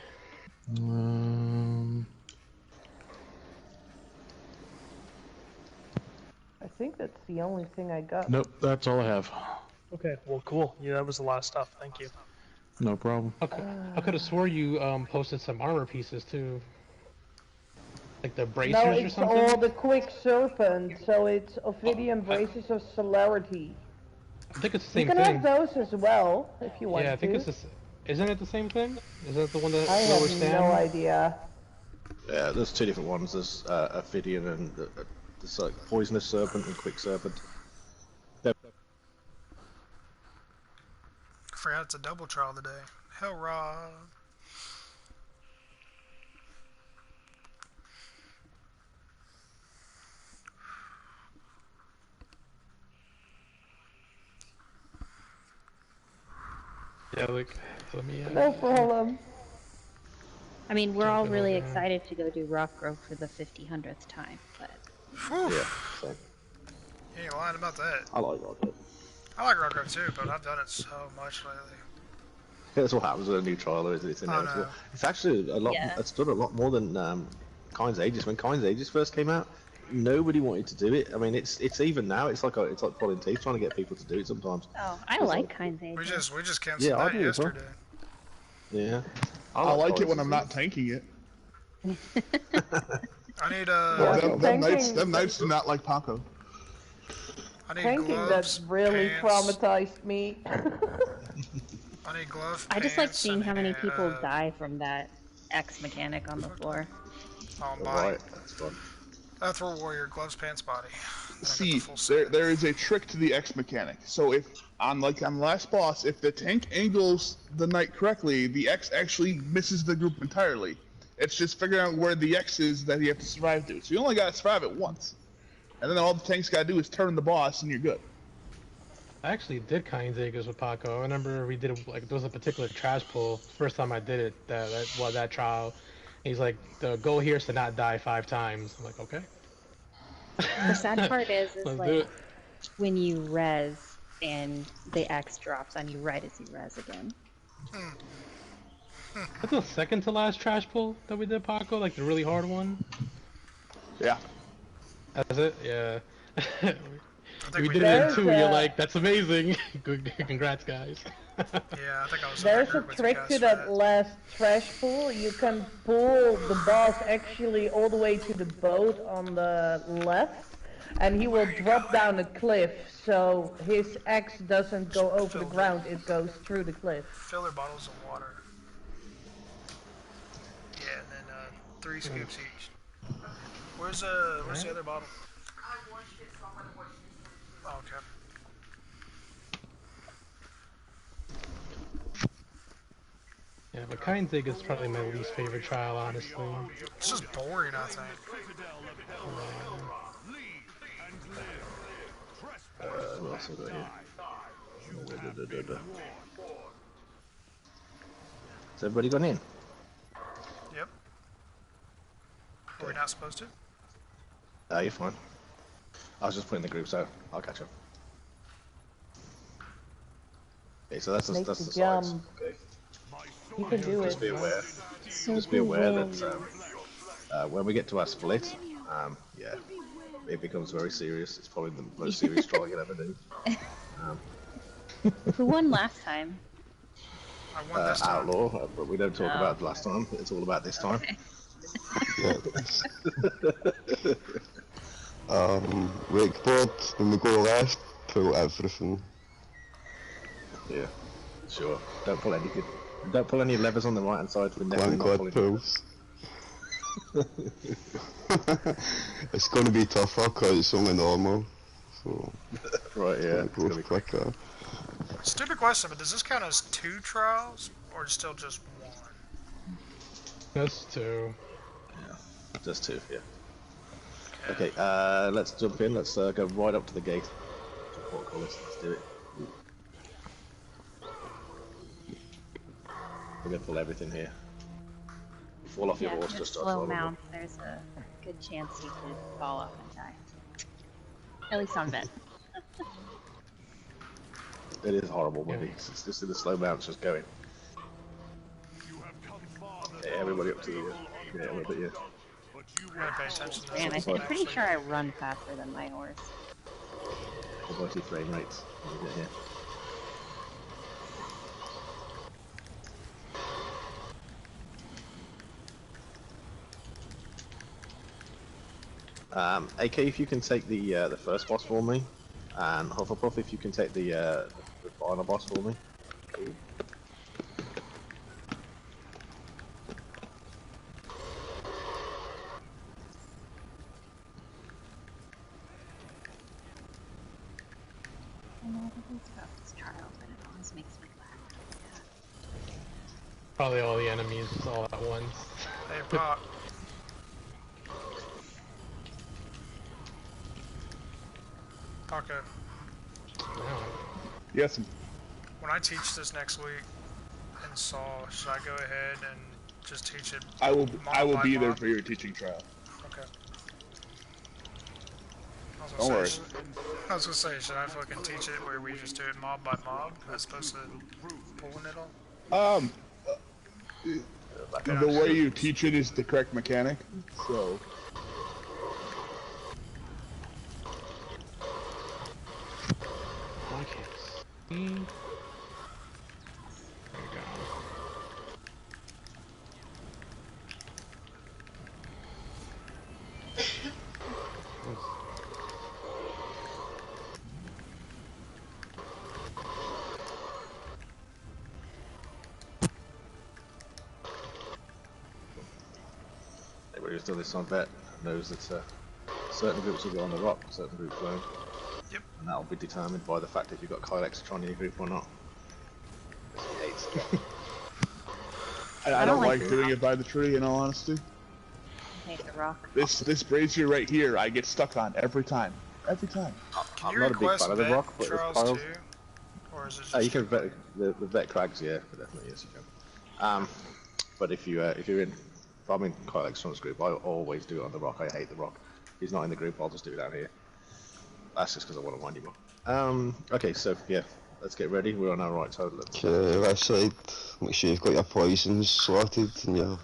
I think that's the only thing I got. Nope, that's all I have. Okay, well, cool. Yeah, that was a lot of stuff. Thank you. No problem. I could have swore you posted some armor pieces too. Like the bracers No, or it's something? all the quick serpent, so it's Ophidian braces of celerity. I think it's the You same can thing. have those as well, if you want Yeah, I think to. it's the Isn't it the same thing? Is that the one that I lowers have down? no idea. Yeah, there's two different ones. There's Ophidian and there's like Poisonous Serpent and Quick Serpent. I forgot it's a double trial today. Hellra! Yeah, like, let me. No problem. I mean, we're all Jumping really over. excited to go do Rock Grove for the 500th time, but Whew. Yeah, so You ain't lying about that. I like Rocket. I like Rock Grove too, but I've done it so much lately. That's what happens with a new trial, though, is it's inevitable. know. It's actually a lot. Yeah. It's done a lot more than Kind's Aegis. When Kind's Aegis first came out, nobody wanted to do it. I mean, it's even now. It's like pulling teeth trying to get people to do it sometimes. oh, I It's like Kind's We Aegis. just canceled Yeah, I that do as well. yesterday. Yeah. I like it Kind's when I'm Aegis. not tanking it. I need Them knights do not like Paco. I need Tanking gloves, that's really pants. traumatized me. I need glove. I just like pants, seeing and, how many people uh, die from that X mechanic on the floor. body. Right, that's fun. Throw warrior, gloves, pants, body. See, there is a trick to the X mechanic. So if on last boss, if the tank angles the knight correctly, the X actually misses the group entirely. It's just figuring out where the X is that you have to survive to. So you only gotta survive it once, and then all the tanks gotta do is turn the boss, and you're good. I actually did Kainzegas with Paco. I remember we did there was a particular trash pull. First time I did it, that trial. He's like, the goal here is to not die 5 times. I'm like, okay. The sad part is Let's do like it. when you res and the X drops on you right as you res again. That's the second to last trash pull that we did, Paco. Like the really hard one. Yeah. That's it. Yeah. We we did it in There's 2. You're like, that's amazing. Good, congrats, guys. Yeah, I think I was. There's a trick to that last trash pull. You can pull the boss actually all the way to the boat on the left, and he will drop down a cliff, so his axe doesn't go over the ground, it goes through the cliff. Fill their bottles of water. Yeah, and then 3 scoops each. Where's the other bottle? Oh, okay. Yeah, but Kainzig is probably my least favorite trial, honestly. It's just boring, I think. What else have I got here? Has everybody gone in? Yep. Are we not supposed to? You're fine. I was just putting the groups out. I'll catch up. Okay, so that's the sides. Okay. You can do Just it. be aware. Just be aware that when we get to our split, yeah, it becomes very serious. It's probably the most serious trial you'll ever do. Who won last time? I won this time. Outlaw, but we don't talk about last time. It's all about this time. Wakeboard, when we go last, pull everything. Yeah, sure. Don't pull anything. Don't pull any levers on the right hand side. We're never not pulling pulls. It's going to be tougher because it's only normal. So right, yeah. It's going to go quicker. Stupid question, but does this count as 2 trials or still just 1? Just 2. Yeah, just 2. Yeah. Okay. Let's jump in. Let's go right up to the gate. Let's do it. We're gonna pull everything here. Fall off your horse, just start slow mount. There's a good chance you could fall off and die. At least on vent. It is horrible, buddy. It's just in the slow mounts just going. Okay, everybody up to the yeah, a little bit, yeah. Man, I'm pretty sure I run faster than my horse. About your frame rates when you get here. AK, if you can take the first boss for me, and Hufflepuff, if you can take the final boss for me. I know everything's about this trial, but it always makes me laugh. Probably all the enemies all at once. Hey, Pop. Paco. Yes. When I teach this next week in Saw, should I go ahead and just teach it? I will be there mob? for your teaching trial. Okay. Don't worry. I was gonna say, should I fucking teach it where we just do it mob by mob as opposed to pulling it all? The way you teach it is the correct mechanic, so. There we go. who's done this on bet knows that certain groups will go on the rock, certain groups won't. Yep. And that'll be determined by the fact if you've got Kyle Extron in your group or not. He hates it. I don't like doing it by the tree, in all honesty. I hate the rock. This brazier right here, I get stuck on every time. Every time. Can I'm you not a big request fan of the vet rock, but trials Kyle's... too? Or is it just you can vet the vet crags, yeah, definitely, yes you can. But if you're in, if I'm in Kyle Extron's group, I always do it on the rock. I hate the rock. If he's not in the group, I'll just do it down here. That's just because I want to wind him up. Okay, so yeah, let's get ready. We're on our right side. Okay, left side. Make sure you've got your poisons sorted and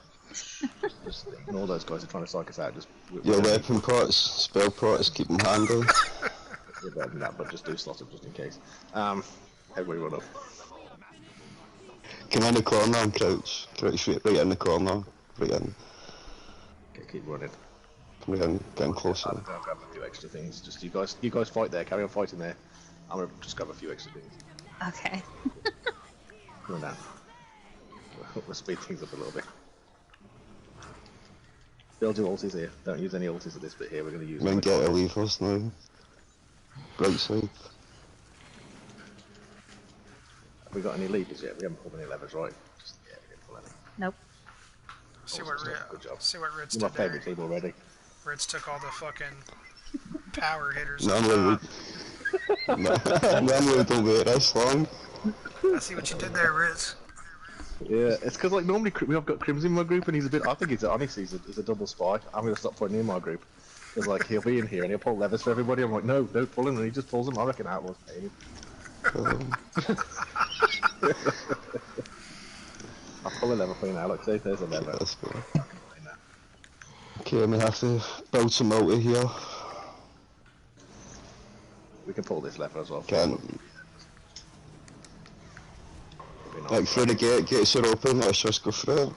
just ignore those guys who are trying to psych us out. Just your weapon pots, spell pots, keep them handy. Yeah, better than that, but just do slot them just in case. Everybody run up. Come in the corner and crouch. Crouch right in the corner. Right in. Okay, keep running. Come in, getting closer. I'll grab a few extra things. Just you guys fight there. Carry on fighting there. I'm gonna just grab a few extra things. Okay. Come on down. We'll speed things up a little bit. Build your ultis here. Don't use any ultis at this bit here. We're gonna use. Then get the levers now. Right side. Have we got any levers yet? We haven't pulled any levers, right? Just, yeah, we didn't pull any. Nope. See Awesome what stuff. Good job. See what Ritz You're my did there. favourite team already. Ritz took all the fucking power hitters. Normally we don't wait this long. I see what you did there, Ritz. Yeah, it's because like normally we've got Crimson in my group and he's a bit. I think he's honestly he's a double spy. I'm gonna stop putting him in my group. Because like he'll be in here and he'll pull levers for everybody. I'm like, no, don't pull him, and he just pulls them. I reckon Outlaws pay him. I'll pull a lever for you now. Look, see, there's a lever. Okay, we have to build some multi here. We can pull this lever as well. Can. Like through the gate, gates are open, let's just go through.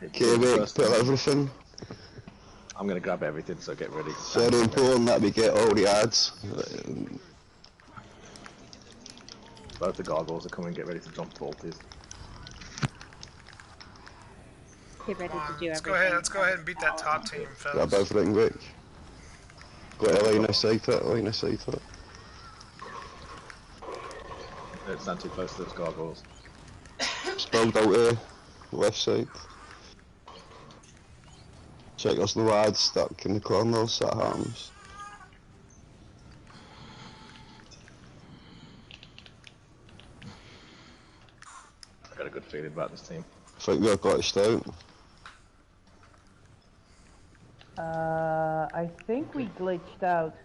Okay, wait, put everything. I'm gonna grab everything, so get ready. Very important that we get all the ads. Both the gargoyles are coming, get ready to jump vaulties. Get ready to do everything. Let's go ahead and beat that top team, fellas. Grab everything quick. Got a line of sight it, line of sight it. Don't stand too close to those gargoyles. Spilled out here, left side. Check there's no ads stuck in the corners, that happens. I got a good feeling about this team. I think we're glitched out. I think we glitched out.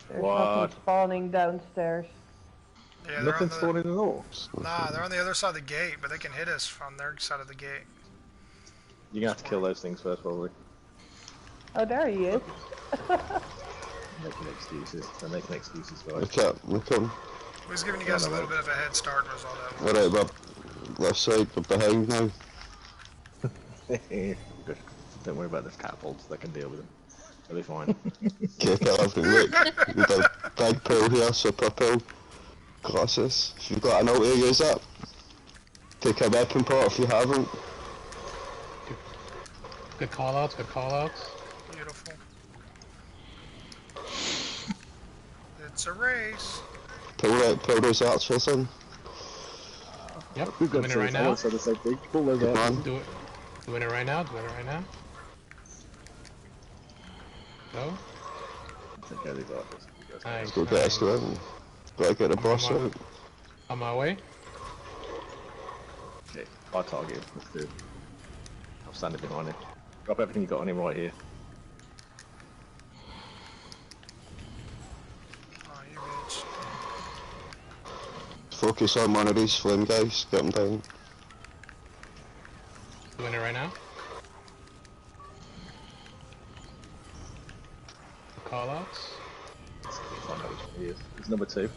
There's What? nothing spawning downstairs. Yeah, Nothing's spawning at all. Nah, they're on the other side of the gate, but they can hit us from their side of the gate. You're gonna have to kill those things first, probably. Oh, there he is. Making excuses. They're making excuses, guys. Look up. We was giving you guys a little bit of a head start, was all that was. Alright, we're left side, we're behind now. Good. Don't worry about this catapults, they can deal with them. They'll be fine. Okay, put everything, look. We've got a big pill here, super pill. Glasses. If you've got an ulti, use it. Take a weapon pot if you haven't. Good callouts, good callouts. Beautiful. It's a race. Pull those archers in. Yep, We've got doing it right now. the same thing. Pull those Come out. on. Do it. Doing it right now, doing it right now. Go. Take care of these archers. Nice. Let's go get us going. Gotta get the boss out. On my way. Okay, I target him. Let's do it. I'm standing behind him. Drop everything you got on him right here. Oh, you bitch. Focus on one of these flame guys, get them down. Doing it right now. Callouts. I know which one he is. He's number 2.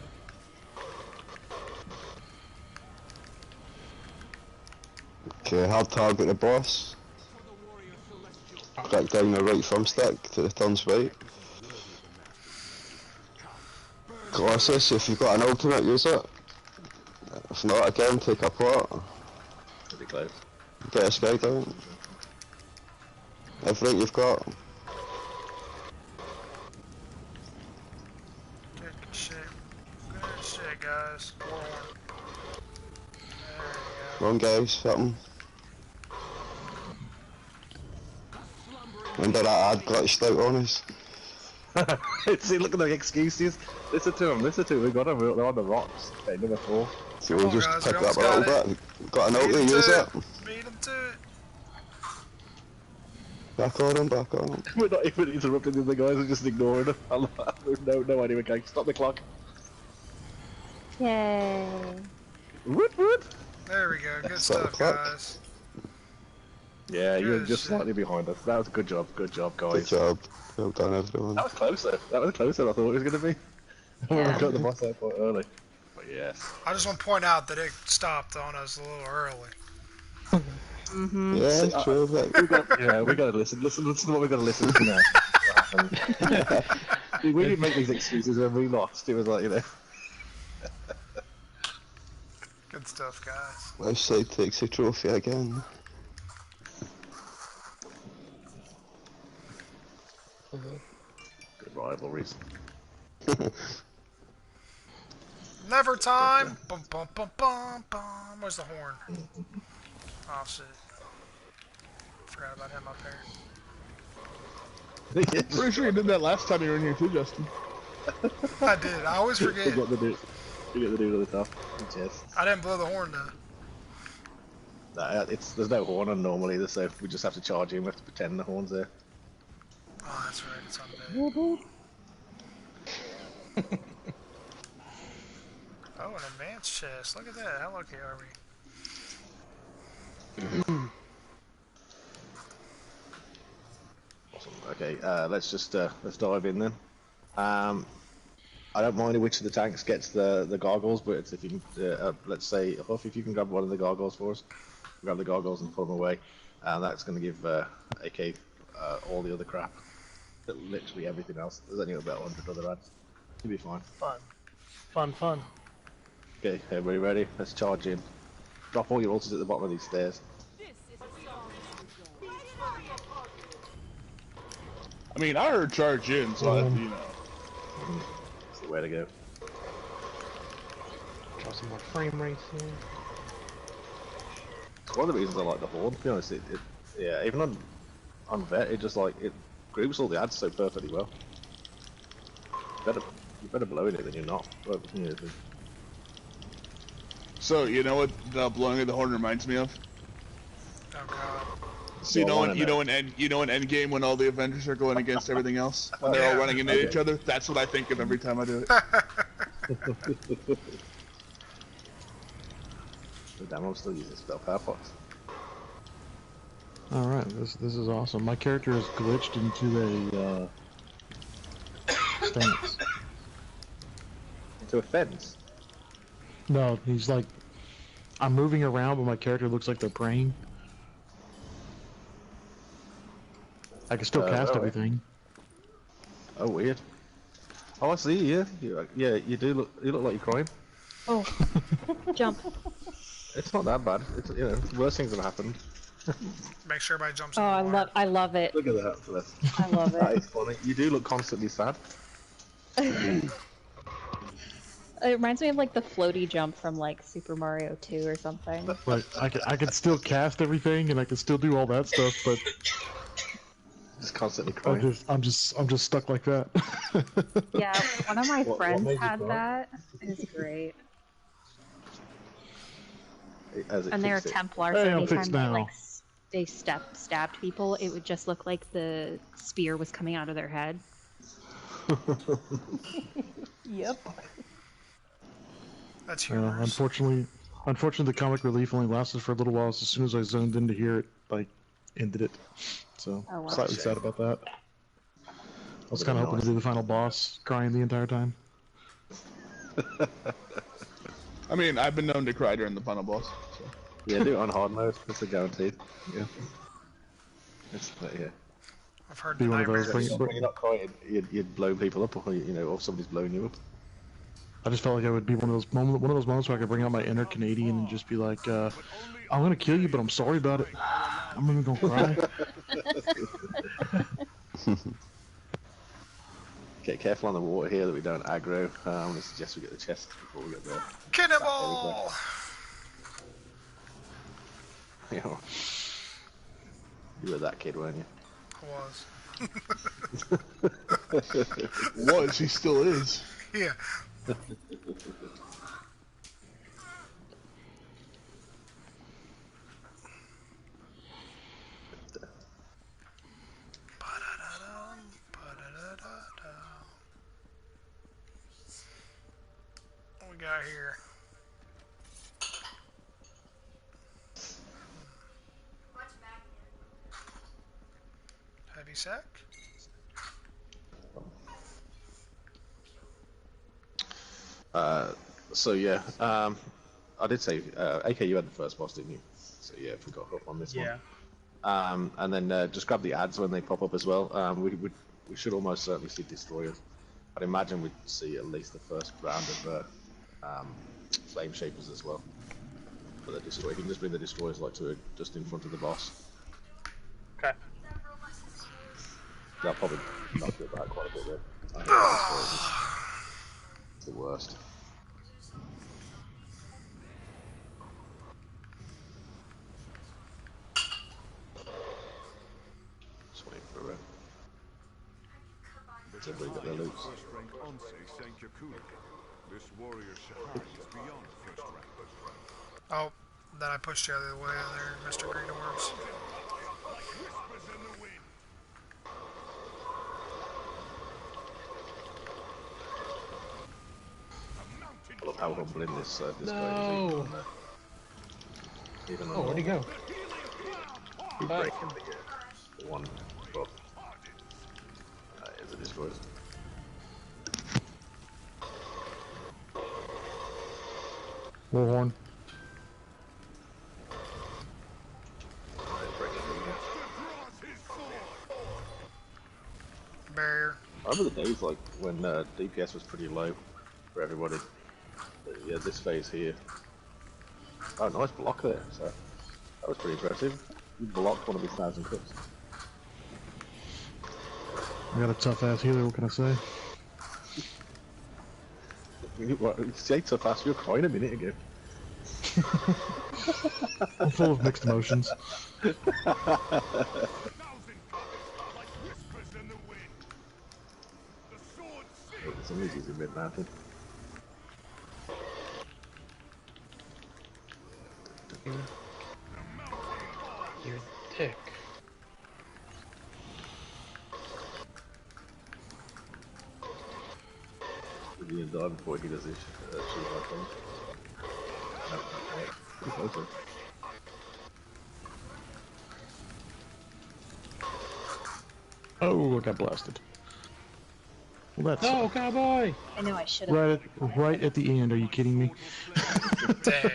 Okay, hard target the boss. Back down the right thumbstick to the turns right. Colossus, if you've got an ultimate, use it. If not, again, take a plot. Pretty close. Get this guy down. Everything you've got. Good shit. Good shit, guys. Warhorn. Come on, guys, something. Remember that ad glitched out on us? See, look at the excuses. Listen to them, listen to them. We got them. They're on the rocks. Okay, number 4. So we'll just pick up a little bit. Got an out to use it. Beat him to it. Back on him, back on him. We're not even interrupting the other guys, we're just ignoring them. No idea, okay. Stop the clock. Yay. Woot woot! There we go. Good stuff, guys. Yeah, you're just slightly behind us. That was a good job, guys. Good job. Well done, everyone. That was closer. That was closer than I thought it was going to be. We got the boss out quite early. But yes. I just want to point out that it stopped on us a little early. Yeah, it's true. We gotta listen to what we gotta listen to now. We didn't make these excuses when we lost. It was like, you know. Good stuff, guys. West side takes a trophy again. Good rivalries. Never time. Bum bum bum bum bum. Where's the horn? Oh shit. Forgot about him up there. Pretty sure you did that last time you were in here too, Justin. I did. I always forget. You got the dude at the top. Yes. I didn't blow the horn though. Nah, there's no horn on normally either, so we just have to charge him. We have to pretend the horn's there. Oh, that's right. It's on there. Oh, an advanced chest. Look at that. How lucky are we? Awesome. Okay, let's just let's dive in then. I don't mind which of the tanks gets the gargoyles, but it's if you can, let's say Huff, if you can grab one of the gargoyles for us, grab the gargoyles and put them away, and that's going to give AK all the other crap, literally everything else. There's only about 100 other ads. You'll be fine. Fun. Okay, everybody ready? Let's charge in. Drop all your ultras at the bottom of these stairs. I mean, I heard charge in, so you know. That's the way to go. Draw some more frame rates here. It's one of the reasons I like the Horde, to be honest. Yeah, even on Vet, it just like, it groups all the ads so perfectly well. You're better blowing it than you're not. But, you know, So, you know what the blowing of the horn reminds me of? Oh god. So you know in Endgame when all the Avengers are going against everything else, when they're all running into each other. That's what I think of every time I do it. Damn, I'm still using spell power pots. All right, this is awesome. My character is glitched into a stance. Into a fence? No, he's like, I'm moving around, but my character looks like they're praying. I can still cast everything. Oh, weird. Oh, I see. Yeah, you do look. You look like you're crying. Oh, jump. It's not that bad. It's, you know, worse things have happened. Make sure everybody jumps Oh, in the water. I love it. Look at that. I love That it. is funny. You do look constantly sad. It reminds me of like the floaty jump from like Super Mario 2 or something. But I can still cast everything, and I can still do all that stuff, but just constantly crying. I'm just stuck like that. Yeah, one of my friends made you had cry? that. It's great. And they're a fixed it? Templar, Hey, so I'm anytime fixed they now. like they stabbed people, it would just look like the spear was coming out of their head. Yep. That's humorous. Unfortunately, the comic relief only lasted for a little while. So as soon as I zoned in to hear it, like, ended it. So Oh, wow. slightly sad about that. I was kind of hoping to do the final boss, crying the entire time. I mean, I've been known to cry during the final boss. So. Yeah, do it on hard mode. That's a guaranteed. Yeah. Yeah. I've heard Be the one of those nightmares. When you're not crying, you'd blow people up, or you know, or somebody's blowing you up. I just felt like I would be one of those moments where I could bring out my inner Canadian and just be like, I'm gonna kill you, but I'm sorry about it. I'm even gonna cry. Okay, careful on the water here that we don't aggro. I'm going to suggest we get the chest before we get there. Cannonball! You know, you were that kid, weren't you? I was. Was, he still is. Yeah. What we got here? Heavy sack? So yeah, I did say, AK, you had the first boss, didn't you? So yeah, if we got hooked on this one. And then just grab the ads when they pop up as well. We should almost certainly see destroyers. I'd imagine we'd see at least the first round of flame shapers as well. But the destroyer, you can just bring the destroyers like to just in front of the boss. Okay. That'll probably knock it back quite a bit then. I think it's the worst. Just waiting for everybody got their loops. Oh, then I pushed you out of the way there, Mr. Green Orbs. I love how humbling this No. guy is. Even Oh, where'd he go? He's breaking the one above. Is it destroyed? Warhorn. Barrier. I remember the days like when DPS was pretty low for everybody. But yeah, this phase here. Oh, nice block there. So that was pretty impressive. You blocked one of his 1,000 cups. I got a tough ass healer. What can I say? You say so fast. You were crying a minute ago. I'm full of mixed emotions. Some of these are mid-mountain. You dick. He didn't die before he does his shoot, I think. Pretty close there. Oh, I got blasted. Well, that's No, cowboy! I know I should have. right at the end. Are you kidding me? Damn.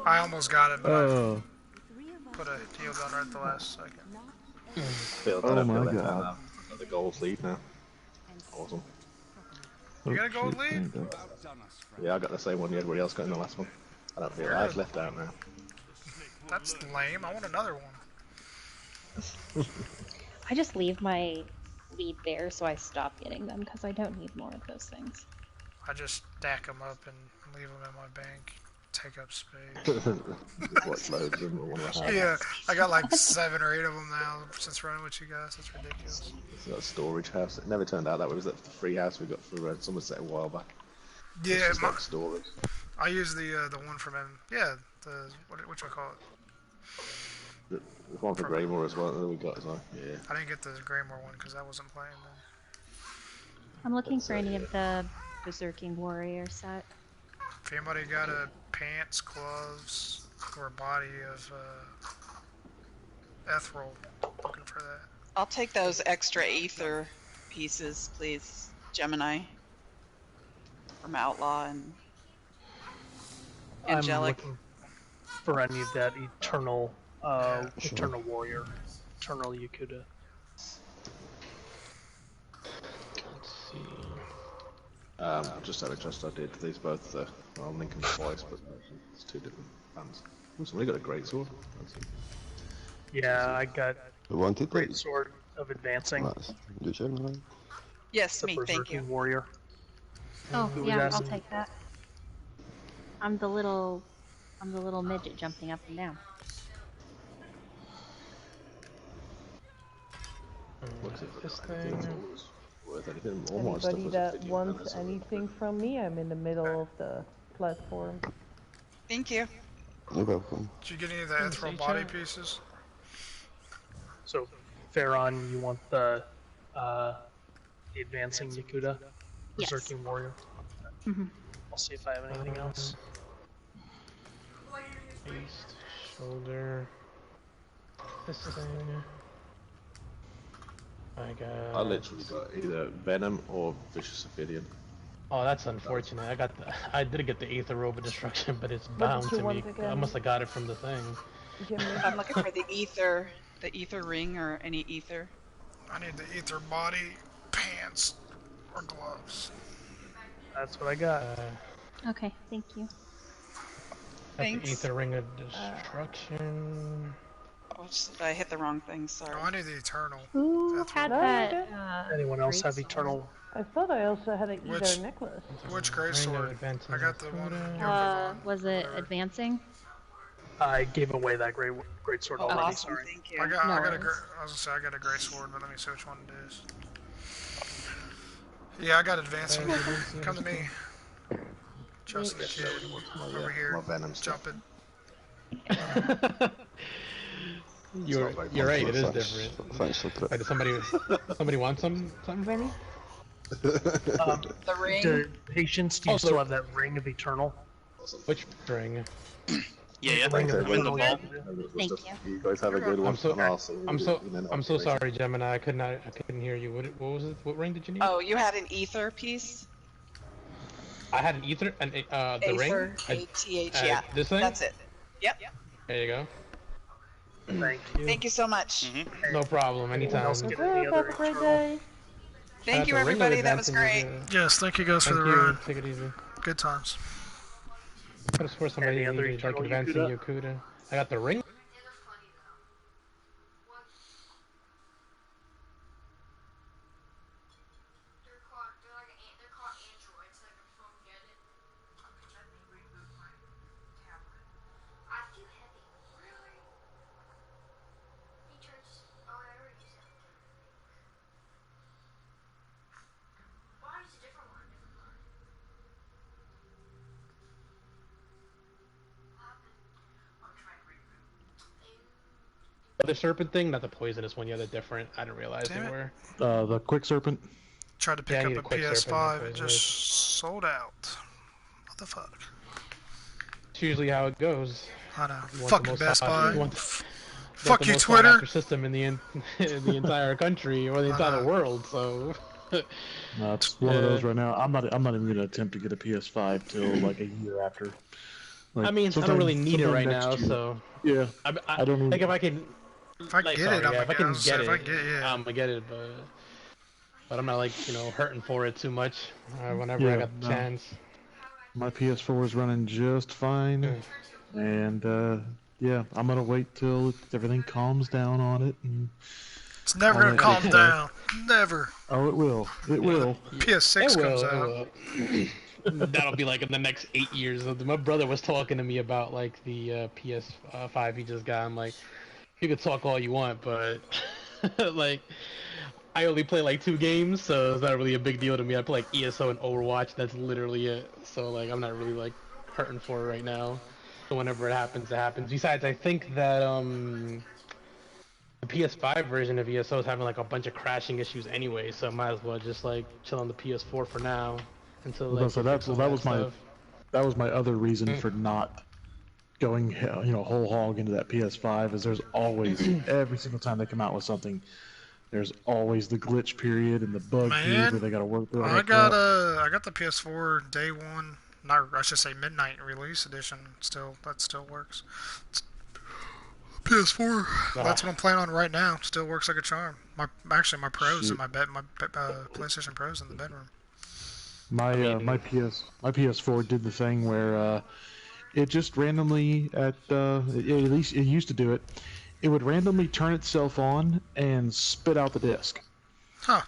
I almost got it, but I put a heal gun right at the last second. Oh my god. The gold lead now. Awesome. You got a gold lead? Yeah, I got the same one everybody else got in the last one. I don't feel I've left out now. That's lame. I want another one. I just leave my lead there so I stop getting them because I don't need more of those things. I just stack them up and leave them in my bank. Take up space. What, loads of them? Yeah, I got like 7 or 8 of them now since running with you guys. That's ridiculous. It's a storage house. It never turned out that way. It was that free house we got for Somerset a while back. Yeah, it's just like storage. I use the one from him. Yeah, which I call it. The one for Greymore as well that we got as well. Yeah. I didn't get the Greymore one because I wasn't playing then. I'm looking for any of the Berserking Warrior set. If anybody got a pants, gloves, or a body of Ethereal, looking for that. I'll take those extra ether pieces, please, Gemini. From Outlaw and Angelic. I'm looking for any of that Eternal, Eternal Warrior, Eternal Yakuda. Just out of interest, I did these both. I'll link them twice, but it's 2 different bands. Oh, somebody got a great sword. Yeah, I got Who wanted great it? sword of advancing. That's good, Gemini. Yes, The me. Thank you. berserking warrior. Oh, Who was yeah, I'll asking? take that. I'm the little midget jumping up and down. Looks like This anything thing. worth anything. All my stuff Anybody was that Obsidian, and wants that's anything from me, I'm in the middle of the platform. Thank you. You're welcome. Did you get any of the ethereal body pieces? So, Farron, you want the advancing Yakuda? Yes. Berserking warrior? Mm-hmm. I'll see if I have anything else. Waist, shoulder. This thing. I I got. literally got either Venom or Vicious Ophidian. Oh, that's unfortunate. I did get the Aether Robe of Destruction, but it's What bound did you to want me. again? I must have got it from the thing. I'm looking for the ether ring or any ether. I need the ether body, pants, or gloves. That's what I got. Okay, thank you. Got Thanks. the Aether Ring of Destruction. Oops, I hit the wrong thing. Sorry. Oh, I need the eternal. Who had that? Anyone else have great eternal? I thought I also had an Which- ether necklace. Which great sword? I got the one. Was it advancing? I gave away that great sword Oh, already. awesome. Sorry. Thank you. I got a worries. I was gonna say I got a great sword, but let me see which one it is. Yeah, I got advancing. Come to me. Justin the kid over here My Venom stuff. jumping. You're right. It is Thanks. different. Thanks for Wait, does somebody want something from me? The ring. Do Patience, do you still have that ring of eternal? Which ring? Yeah. Ring of Okay, eternal. well, Thank you. You guys have a good one. I'm so sorry, Gemini. I couldn't hear you. What was it? What ring did you need? Oh, you had an ether piece. I had an ether and the Aether, ring. ATH. Yeah. This thing. That's it. Yep. There you go. Thank you. Thank you so much. No problem. Anytime. Else get any Have other a great eternal? day. Thank you, everybody. That was great. Yes, thank you guys for the Thank you. ride. Take it easy. Good times. Could have swore somebody Any other needed like eternal advancing Yakuza? Yakuda. I got the ring. The serpent thing, not the poisonous one. Yeah, they're different. I didn't realize Damn they it. were. The quick serpent. Tried to Yeah, I pick need a up a quick serpent, PS5. that's It what it just sold out. What the fuck? It's usually how it goes. I know. You want Fuck the you, most Best sought- Buy. you want Fuck the you, most sought Twitter. after system in the in the entire country or the entire world. So. No, it's one of those right now. I'm not even gonna attempt to get a PS5 till like a year after. Like, I mean, I don't really need it right now, so yeah. I don't even, like if I can. If I get it, I'm if I can get it, if I get I'm gonna get it, but I'm not like hurting for it too much. Whenever I got the chance. My PS4 is running just fine, and yeah, I'm gonna wait till everything calms down on it. And It's never gonna calm down. Never. Oh, it will. It will. PS6 comes out. It will. That'll be like in the next 8 years. My brother was talking to me about like the PS5 he just got. I'm like, you could talk all you want, but like, I only play like 2 games, so it's not really a big deal to me. I play like ESO and Overwatch. That's literally it. So like, I'm not really like hurting for it right now. So whenever it happens, it happens. Besides, I think that the PS5 version of ESO is having like a bunch of crashing issues anyway, so I might as well just like chill on the PS4 for now until like So that was my other reason for not going whole hog into that PS5 is there's always every single time they come out with something, there's always the glitch period and the bug period where they got to work through. I got the PS4 day one. Not, I should say midnight release edition. That still works. PS4. That's what I'm playing on right now. Still works like a charm. My Pro's in my bed. My PlayStation Pro's in the bedroom. My PS4 did the thing where it just randomly at least it used to do it. It would randomly turn itself on and spit out the disc. Huh.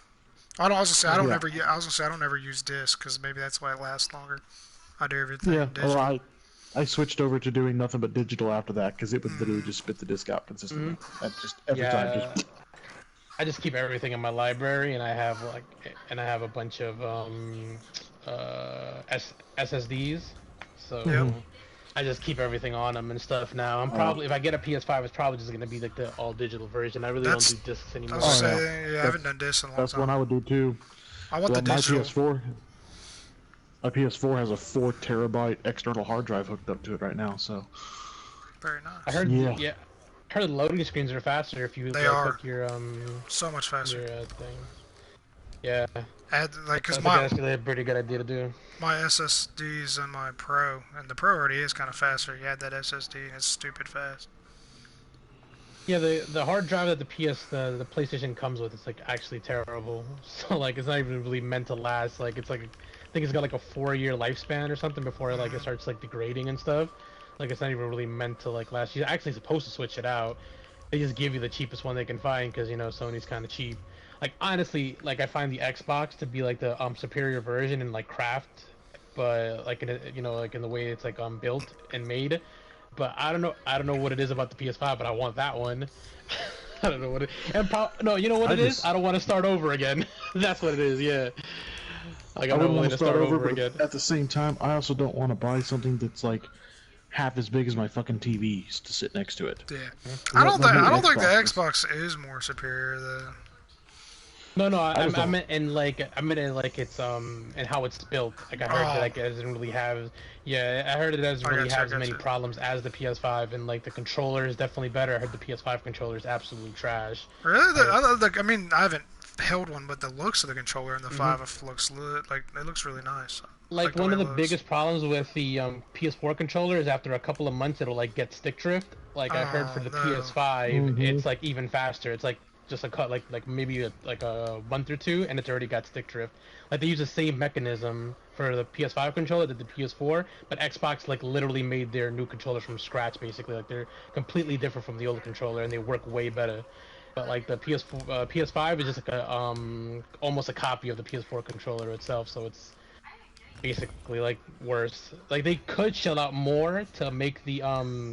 I was gonna say I don't Yeah. ever. I was gonna say I don't ever use disc because maybe that's why it lasts longer. I do everything Yeah. digital. Well, I switched over to doing nothing but digital after that because it would literally just spit the disc out consistently. Just every time. I just keep everything in my library, and I have a bunch of SSDs. So I just keep everything on them and stuff. Now I'm probably if I get a PS5, it's probably just gonna be like the all digital version. I really don't do discs anymore. I was saying, I haven't done discs in a long That's time. what I would do too. I want the digital. My PS4 has a 4 terabyte external hard drive hooked up to it right now. So very nice. I heard I heard the loading screens are faster if you hook your so much faster. Your thing. Yeah. Because that's a pretty good idea to do. My SSD's in my Pro, and the Pro already is kind of faster. You add that SSD, and it's stupid fast. Yeah, the hard drive that the PlayStation comes with is like actually terrible. So like it's not even really meant to last. Like it's like I think it's got like a 4-year lifespan or something before like it starts like degrading and stuff. Like it's not even really meant to like last. You're actually supposed to switch it out. They just give you the cheapest one they can find because Sony's kind of cheap. Like honestly, like I find the Xbox to be like the superior version in like craft, but like in like in the way it's like built and made. But I don't know what it is about the PS5, but I want that one. I don't know what it. No, you know what it is? I don't want to start over again. That's what it is. Yeah. Like I wouldn't want to start over again. At the same time, I also don't want to buy something that's like half as big as my fucking TV to sit next to it. Yeah. I don't think the Xbox is more superior than. No, I meant in like it's and how it's built. Like I heard that like, it doesn't really have. Yeah, I heard it doesn't really have as many problems as the PS5, and like the controller is definitely better. I heard the PS5 controller is absolutely trash. Really? I mean, I haven't held one, but the looks of the controller in the 5 looks like it looks really nice. Like one of the biggest problems with the PS4 controller is after a couple of months it'll like get stick drift. Like I heard for the PS5, it's like even faster. It's like just a cut like maybe a month or two, and it's already got stick drift. Like they use the same mechanism for the PS5 controller that the PS4, but Xbox like literally made their new controllers from scratch basically. Like they're completely different from the old controller, and they work way better. But like the PS5 is just like a almost a copy of the PS4 controller itself, so it's basically like worse. Like they could shell out more to make the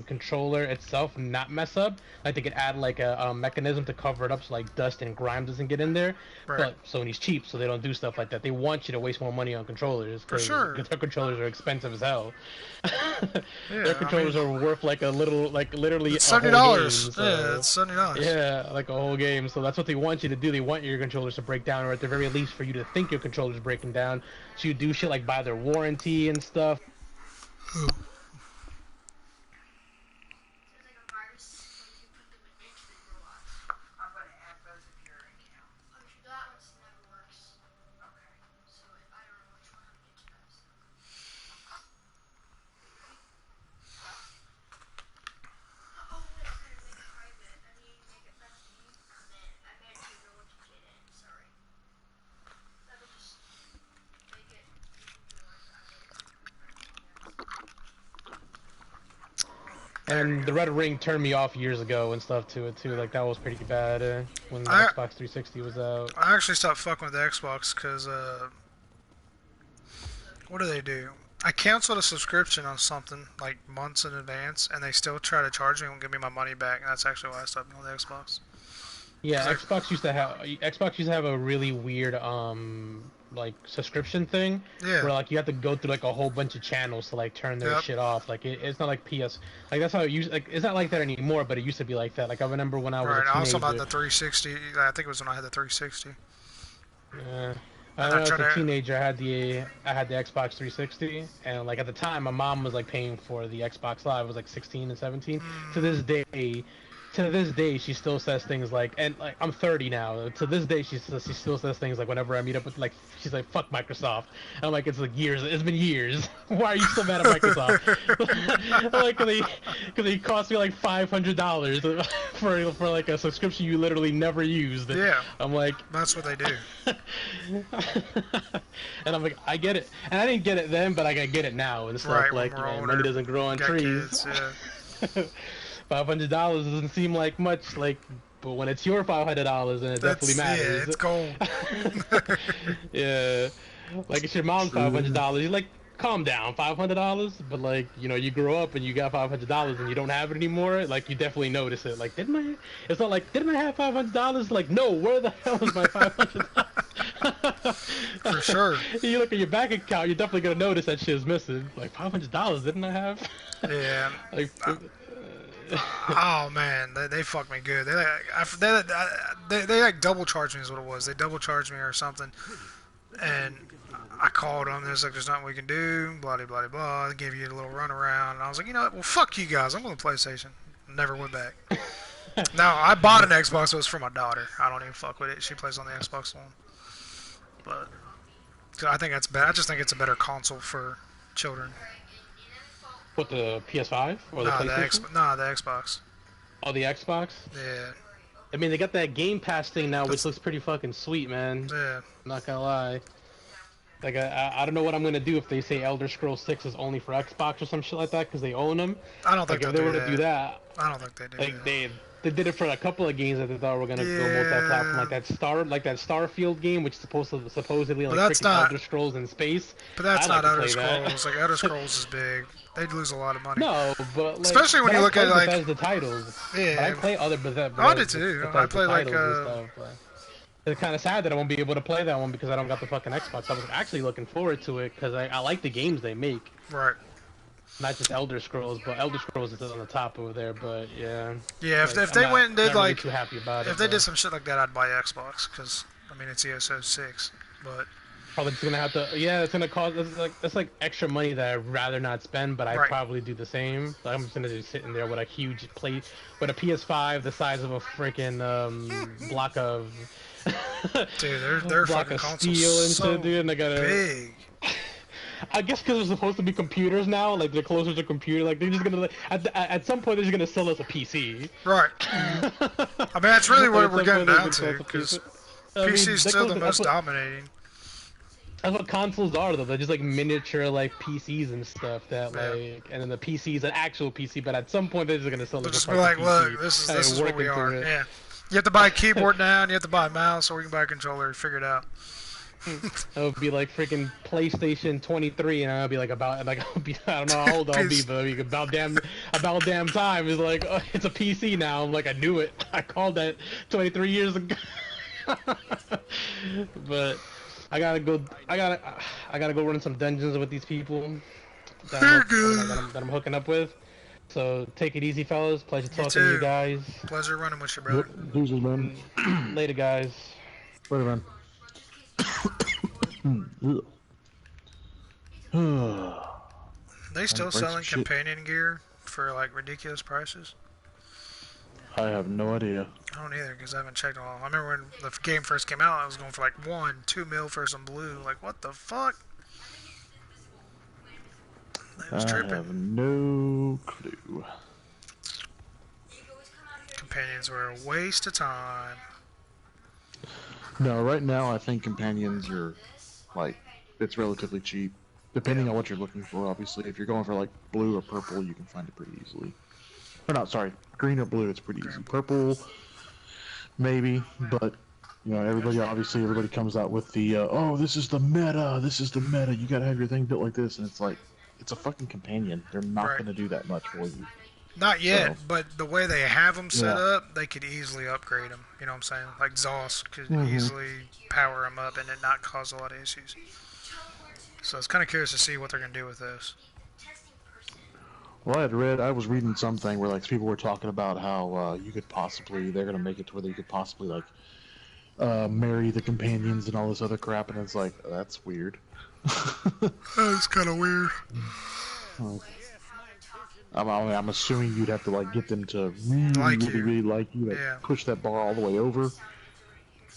controller itself not mess up. Like they could add like a mechanism to cover it up so like dust and grime doesn't get in there. Right. But Sony's cheap, so they don't do stuff like that. They want you to waste more money on controllers because their controllers are expensive as hell. Their controllers are worth like a little, like literally it's $70. So, yeah, it's $70. Yeah, like a whole game. So that's what they want you to do. They want your controllers to break down, or at the very least for you to think your controller's breaking down. So you do shit like buy their warranty and stuff. And the Red Ring turned me off years ago and stuff to it too. Like that was pretty bad when the Xbox 360 was out. I actually stopped fucking with the Xbox because what do? I canceled a subscription on something like months in advance, and they still try to charge me and give me my money back. And that's actually why I stopped on the Xbox. Yeah, Xbox used to have a really weird like subscription thing where like you have to go through like a whole bunch of channels to like turn their shit off. Like it's not like PS, like that's how it used, like it's not like that anymore, but it used to be like that. Like I remember when I was a teenager. Also about the 360. I think it was when I had the 360. Yeah. I was a teenager. I had the Xbox 360, and like at the time, my mom was like paying for the Xbox Live. I was like 16 and 17. To this day, to this day, she still says things like, and like I'm 30 now. To this day, she still says things like, whenever I meet up with like, she's like, "Fuck Microsoft." And I'm like, it's like years. It's been years. Why are you still mad at Microsoft? Like, because they cost me like $500 for like a subscription you literally never used. Yeah. I'm like, that's what they do. And I'm like, I get it, and I didn't get it then, but like, I get it now and stuff. Right, like, when we're older, money doesn't grow on got trees. kids, yeah. $500 doesn't seem like much, like, but when it's your $500, then it definitely matters. Yeah, it's gold. Yeah, like it's your mom's $500. You're like, calm down, $500. But like, you know, you grow up and you got $500 and you don't have it anymore. Like, you definitely notice it. Like, didn't I? It's not like, didn't I have $500? Like, no, where the hell is my $500? For sure. You look at your bank account, you're definitely gonna notice that shit is missing. Like, $500, didn't I have? Yeah. Like, oh man, they fucked me good. They like double charged me is what it was. They double charged me or something, and I called them. There's like, there's nothing we can do. Blah blah blah. They gave you a little runaround, and I was like, you know what? Well, fuck you guys. I'm going to PlayStation. Never went back. Now I bought an Xbox. It was for my daughter. I don't even fuck with it. She plays on the Xbox One, but I think that's better. I just think it's a better console for children. What, the PS5 or the PlayStation? The Xbox. Oh, the Xbox? Yeah. I mean, they got that Game Pass thing now, which looks pretty fucking sweet, man. Yeah. I'm not gonna lie. Like, I don't know what I'm gonna do if they say Elder Scrolls 6 is only for Xbox or some shit like that, because they own them. I don't think if they were to do that. I don't think they do. Like, they did it for a couple of games that they thought were gonna go multi-platform, like that Starfield game, which is supposedly like freaking Elder Scrolls in space. But that's not Elder Scrolls. Like, Elder Scrolls is big. They'd lose a lot of money. No, but like, especially when you look at like Bethesda titles. Yeah, but I play other Bethesda. I did too. I play like It's kind of sad that I won't be able to play that one because I don't got the fucking Xbox. I was actually looking forward to it because I like the games they make. Right. Not just Elder Scrolls, but Elder Scrolls is on the top over there. But yeah. Yeah, if they went and did like, really too happy about if they did some shit like that, I'd buy Xbox because I mean it's ESO 6, but. Probably just gonna have to. Yeah, it's gonna cost. It's like extra money that I'd rather not spend, but I'd probably do the same. So I'm just gonna just sit in there with a huge plate, with a PS5 the size of a freaking block of. Dude, they're block fucking of steel and so shit, dude. And I gotta. Big. I guess because they're supposed to be computers now, like they're closer to computer. Like they're just gonna like, at some point they're just gonna sell us a PC. Right. I mean that's really what we're getting down to because PC is still the most dominating. That's what consoles are, though. They're just like miniature, like PCs and stuff. That like, and then the PC is an actual PC. But at some point, they're just gonna sell it. Just be like, look, this is what we are. Yeah. You have to buy a keyboard now, and you have to buy a mouse, or you can buy a controller. Figure it out. It'll be like freaking PlayStation 23, and I'll be like I don't know how old I'll be, but like about damn time. It's like it's a PC now. I'm like, I knew it. I called that 23 years ago. But. I gotta go run some dungeons with these people that I'm hooking up with. So take it easy, fellas. Pleasure talking to you guys. Pleasure running with you, brother. Deuces, man. Later, guys. Later, man. They still selling companion gear for like ridiculous prices? I have no idea. I don't either because I haven't checked all. I remember when the game first came out, I was going for like $1-2 mil for some blue. Like, what the fuck? I have no clue. Companions were a waste of time. No, right now I think companions are like it's relatively cheap, depending on what you're looking for. Obviously, if you're going for like blue or purple, you can find it pretty easily. Or not, sorry, green or blue, it's pretty easy. Purple, maybe, but you know, everybody comes out with the oh, this is the meta, you gotta have your thing built like this, and it's like, it's a fucking companion. They're not gonna do that much for you. Not yet, but the way they have them set up, they could easily upgrade them. You know what I'm saying? Like Zos could easily power them up and it not cause a lot of issues. So I was kind of curious to see what they're gonna do with this. Well, I was reading something where like people were talking about how they're gonna make it to where you could possibly like marry the companions and all this other crap, and it's like, that's weird. That's kind of weird. I'm assuming you'd have to like get them to really, Like really, you. really like you, like, Yeah. push that bar all the way over.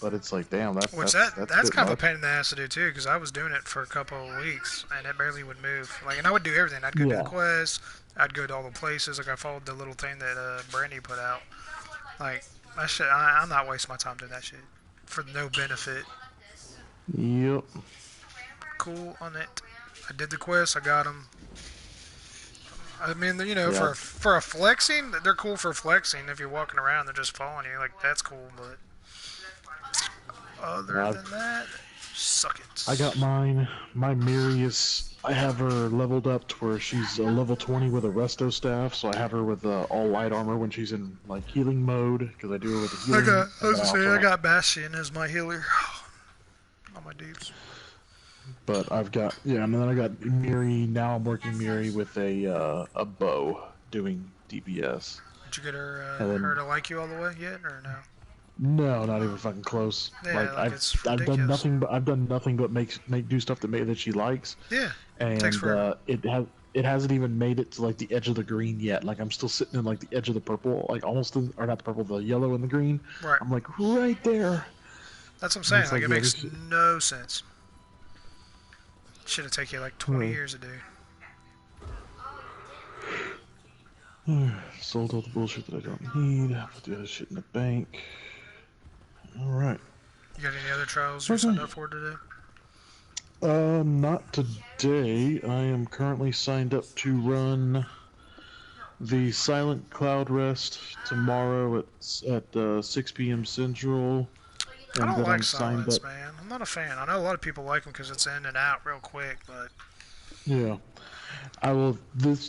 But it's like, damn, that's Which that's that's a bit kind of a much. pain in the ass to do too, because I was doing it for a couple of weeks and it barely would move. Like, and I would do everything. I'd go do the Yeah. quests. I'd go to all the places. Like I followed the little thing that Brandy put out. Like that shit. I'm not wasting my time doing that shit for no benefit. Yep. Cool on it. I did the quest. I got them. I mean, you know, Yeah. for a flexing, they're cool for flexing. If you're walking around, they're just following you. Like that's cool, but other than that, suck it. I got mine. My Miri is. I have her leveled up to where she's a level 20 with a resto staff, so I have her with all light armor when she's in like healing mode, because I do her with the healing. I was gonna say, I got Bastion as my healer on my dudes. But I've got, yeah, and then I got Miri. Now I'm working Miri with a bow doing DPS. Did you get her And then- her to like you all the way yet, or no? No, not even fucking close. Yeah, like like, it's I've done ridiculous. nothing but make do stuff that she likes. Yeah, And takes forever. it hasn't even made it to like the edge of the green yet. Like I'm still sitting in like the edge of the purple, like almost in, or not the purple, the yellow and the green. Right. I'm like right there. That's what I'm saying. It's Like, like, it yeah, makes this- no sense. Should have taken you like 20 years to do. Sold all the bullshit that I don't need. Put the other shit in the bank. All right. You got any other trials you're signed up for today? Not today. I am currently signed up to run the Silent Cloud Rest tomorrow at 6 p.m. Central. I don't then like I'm signed silence, up. man. I'm not a fan. I know a lot of people like them because it's in and out real quick, but Yeah.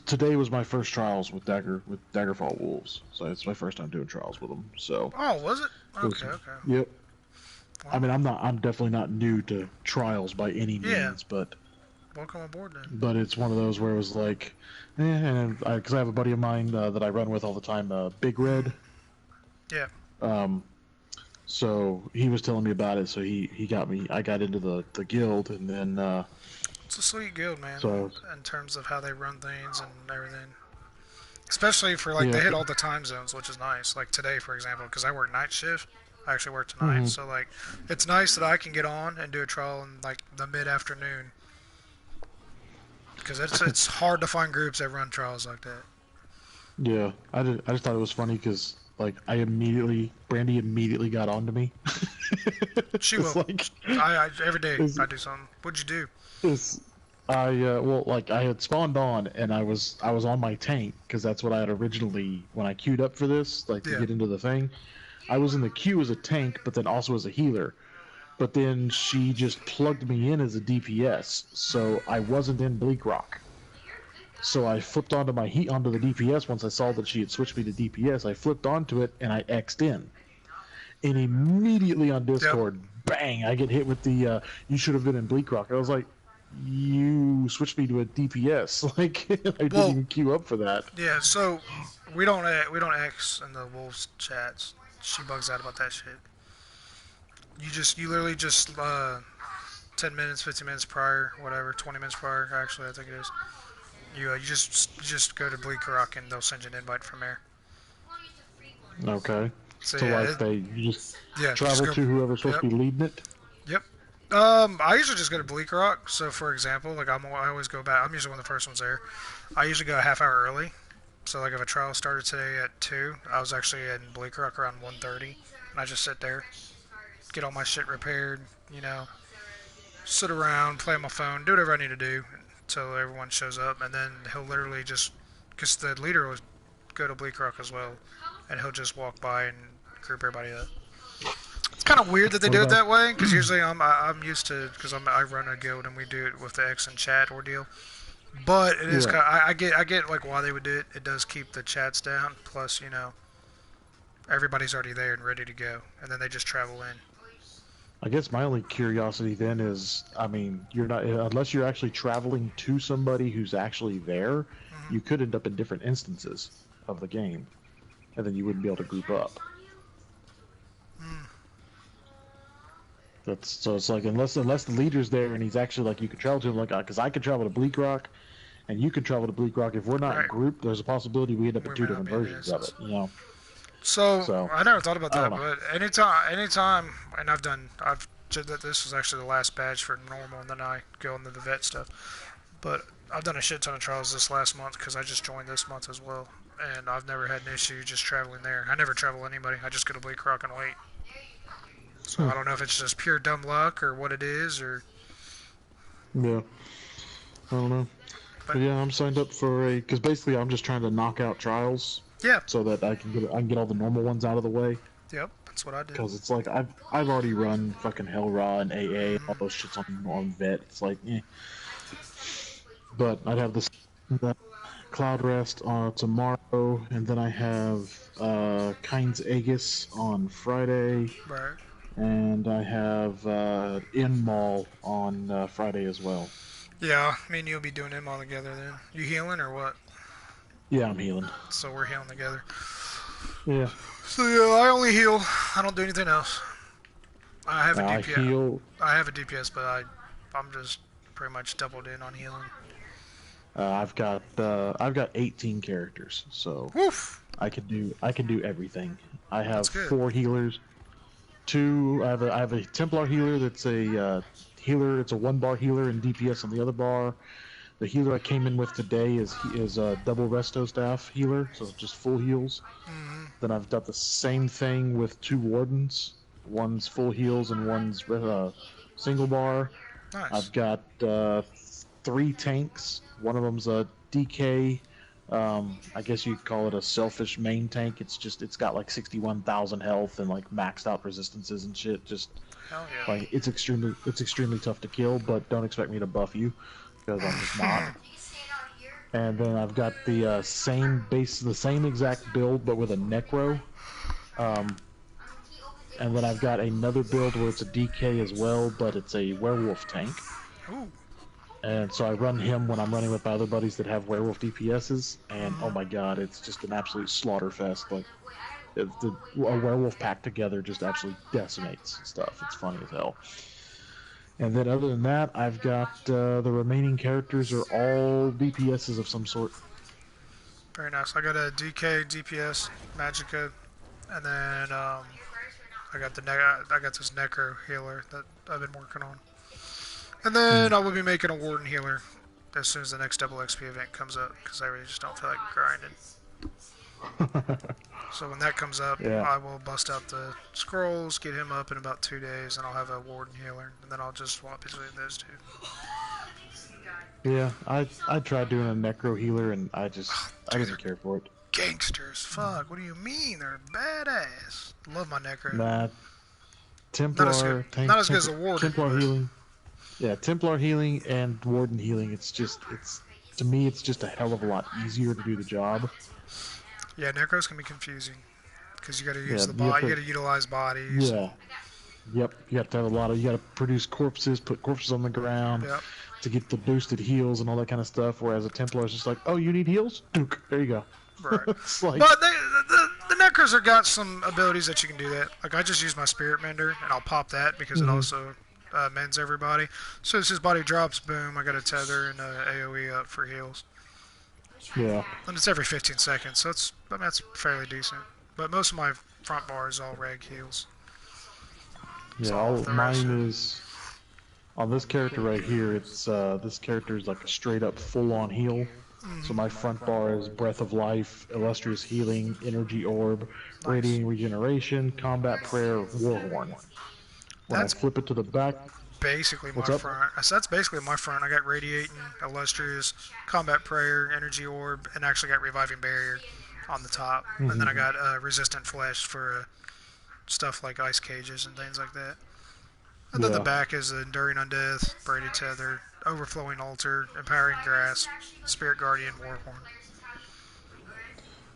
Today was my first trials with Daggerfall Wolves, so it's my first time doing trials with them. So. oh, was it? Okay, okay. Yep. I mean, I'm definitely not new to trials by any means, Yeah. but Welcome aboard then. it's one of those where it was like, and because I have a buddy of mine that I run with all the time, Big Red. Yeah. So he was telling me about it, so he got me. I got into the guild, and then. It's a sweet guild, man. So- in terms of how they run things and everything. Especially for like Yeah. they hit all the time zones, which is nice. Like today, for example, because I work night shift. I actually work tonight, Mhm. so like it's nice that I can get on and do a trial in like the mid-afternoon. Because it's hard to find groups that run trials like that. Yeah, I just thought it was funny because like Brandy immediately got onto me. She It's will. like- I every day It's- I do something. What'd you do? I had spawned on and I was on my tank because that's what I had originally when I queued up for this, like to Yeah. get into the thing. I was in the queue as a tank, but then also as a healer. But then she just plugged me in as a DPS, so I wasn't in Bleak Rock. So I flipped onto the DPS once I saw that she had switched me to DPS. I flipped onto it and I X'd in. And immediately on Discord, bang! I get hit with the you should have been in Bleak Rock. I was like, you switched me to a DPS. Like I didn't Well- even queue up for that. Yeah, so we don't X in the Wolves chats. She bugs out about that shit. You literally just 10 minutes, 15 minutes prior, whatever, 20 minutes prior. Actually, I think it is. You just go to Bleak Rock and they'll send you an invite from there. Okay. So, So yeah, like you just just travel go- to whoever's supposed to be leading it. Yep. I usually just go to Bleak Rock. So, for example, like I always go back. I'm usually one of the first ones there. I usually go a half hour early. So, like if a trial started today at 2, I was actually in Bleak Rock around 1:30, and I just sit there, get all my shit repaired, sit around, play on my phone, do whatever I need to do until everyone shows up, and then he'll literally just, because the leader will go to Bleak Rock as well, and he'll just walk by and group everybody up. It's kind of weird that they do it that way, because usually I'm used to, because I run a guild and we do it with the X and chat ordeal. But it is, Yeah. I get like why they would do it. It does keep the chats down. Plus, everybody's already there and ready to go, and then they just travel in. I guess my only curiosity then is, I mean, you're not unless you're actually traveling to somebody who's actually there, you could end up in different instances of the game, and then you wouldn't be able to group up. So it's like unless the leader's there and he's actually like you could travel to him, like because I could travel to Bleak Rock, and you can travel to Bleak Rock. If we're not Right. grouped, there's a possibility we end up We with two may not different be in versions of it. You know. So I never thought about I that, don't know. but anytime, and this was actually the last badge for normal, and then I go into the vet stuff. But I've done a shit ton of trials this last month because I just joined this month as well, and I've never had an issue just traveling there. I never travel anybody. I just go to Bleak Rock and wait. So I don't know if it's just pure dumb luck or what it is, or Yeah. I don't know. But yeah, I'm signed up for because basically I'm just trying to knock out trials. Yeah. So that I can get all the normal ones out of the way. Yep, that's what I did. Because it's like I've already run fucking Hell Raw and AA and all those shits on vet. It's like, eh. But I'd have this Cloud Rest tomorrow, and then I have Kynes Aegis on Friday. Right. And I have In Mall on Friday as well. Yeah, me and you'll be doing them all together then. You healing or what? Yeah, I'm healing. So we're healing together. Yeah. So yeah, I only heal. I don't do anything else. I have a DPS. I heal. I have a DPS, but I'm just pretty much doubled in on healing. I've got 18 characters, so Woof. I can do everything. I have That's good. 4 healers. I have a Templar healer that's a healer. It's a 1-bar healer and DPS on the other bar. The healer I came in with today is a double resto staff healer, so just full heals. Mm-hmm. Then I've got the same thing with 2 wardens. One's full heals and one's single bar. Nice. I've got 3 tanks. One of them's a DK. I guess you'd call it a selfish main tank. It's got like 61,000 health and like maxed out resistances and shit. Just Hell yeah. like it's extremely tough to kill, but don't expect me to buff you because I'm just not. And then I've got the same exact build but with a necro. And then I've got another build where it's a DK as well, but it's a werewolf tank. Ooh. And so I run him when I'm running with my other buddies that have werewolf DPSs, and oh my god, it's just an absolute slaughter fest. Like, a werewolf pack together just absolutely decimates stuff. It's funny as hell. And then other than that, I've got the remaining characters are all DPSs of some sort. Very nice. I got a DK, DPS, Magicka, and then I got this Necro healer that I've been working on. And then I will be making a Warden healer as soon as the next double XP event comes up, because I really just don't feel like grinding. So when that comes up, Yeah. I will bust out the scrolls, get him up in about 2 days, and I'll have a Warden healer, and then I'll just swap between those two. Yeah, I tried doing a necro healer and I didn't care for it. Gangsters, fuck, what do you mean? They're badass. Love my Necro. Nah, Templar, Not as good as a Warden. Templar but- healing. Yeah, Templar healing and Warden healing. To me, it's just a hell of a lot easier to do the job. Yeah, Necros can be confusing, because you gotta use Yeah, the body, you gotta utilize bodies. Yeah. Yep, you have to have you gotta produce corpses, put corpses on the ground Yep. to get the boosted heals and all that kind of stuff, whereas a Templar is just like, oh, you need heals? Duke, there you go. Right. It's like, But the Necros have got some abilities that you can do that. Like, I just use my Spirit Mender, and I'll pop that because it also mends everybody. So as his body drops, boom, I got a tether and a AoE up for heals. yeah. And it's every 15 seconds, so that's fairly decent. But most of my front bar is all reg heals. Yeah, mine is on this character right here. It's this character is like a straight up full on heal. So my front bar is Breath of Life, Illustrious Healing, Energy Orb, Radiating Regeneration, Combat Prayer, Warhorn. When I flip it to the back, Basically my What's up? front. So that's basically my front. I got Radiating, Illustrious, Combat Prayer, Energy Orb, and actually got Reviving Barrier on the top. And then I got Resistant Flesh for stuff like Ice Cages and things like that. And then the Yeah. back is Enduring Undeath, Braided Tether, Overflowing Altar, Empowering Grasp, Spirit Guardian, Warhorn.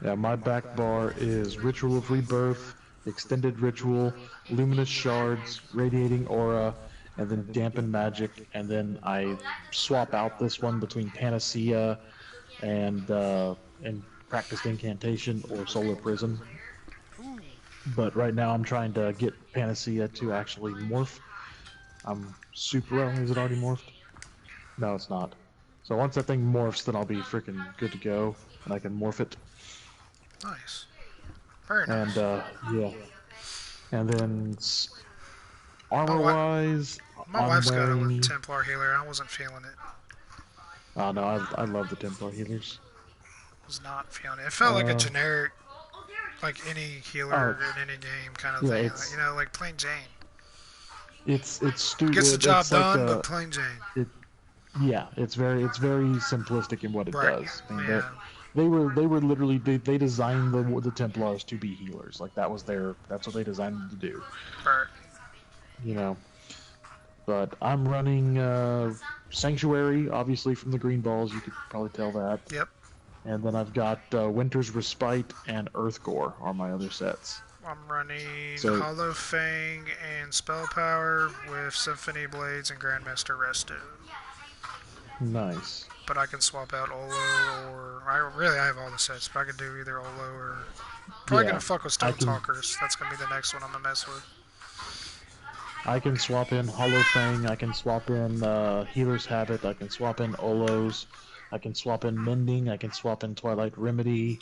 yeah, my back bar is Ritual of Rebirth, Extended Ritual, Luminous Shards, Radiating Aura, and then Dampen Magic, and then I swap out this one between Panacea and Practiced Incantation or Solar Prison. But right now I'm trying to get Panacea to actually morph. I'm super... Well, is it already morphed? No, it's not. So once that thing morphs, then I'll be freaking good to go, and I can morph it. Nice. Very And nice. yeah. And then My armor-wise, I'm wife's got a wearing. Templar healer. I wasn't feeling it. Oh no, I love the Templar healers. Was not feeling it. It felt like a generic, like any healer in any game kind of thing. It's, You know, like plain Jane. It's stupid. Gets the job it's like done, but plain Jane. Yeah, it's very simplistic in what it does. I mean, Yeah. they were literally they designed the Templars to be healers. Like that's what they designed them to do. Right. You know. But I'm running Sanctuary, obviously from the green balls. You could probably tell that. Yep. And then I've got Winter's Respite and Earthgore are my other sets. I'm running Hollow Fang and Spell Power with Symphony Blades and Grandmaster Resto. Nice. But I can swap out Olo or... I have all the sets, but I could do either Olo or... Probably gonna fuck with Stone Talkers. That's gonna be the next one I'm gonna mess with. I can swap in Hollow Fang, I can swap in Healer's Habit, I can swap in Olos, I can swap in Mending, I can swap in Twilight Remedy,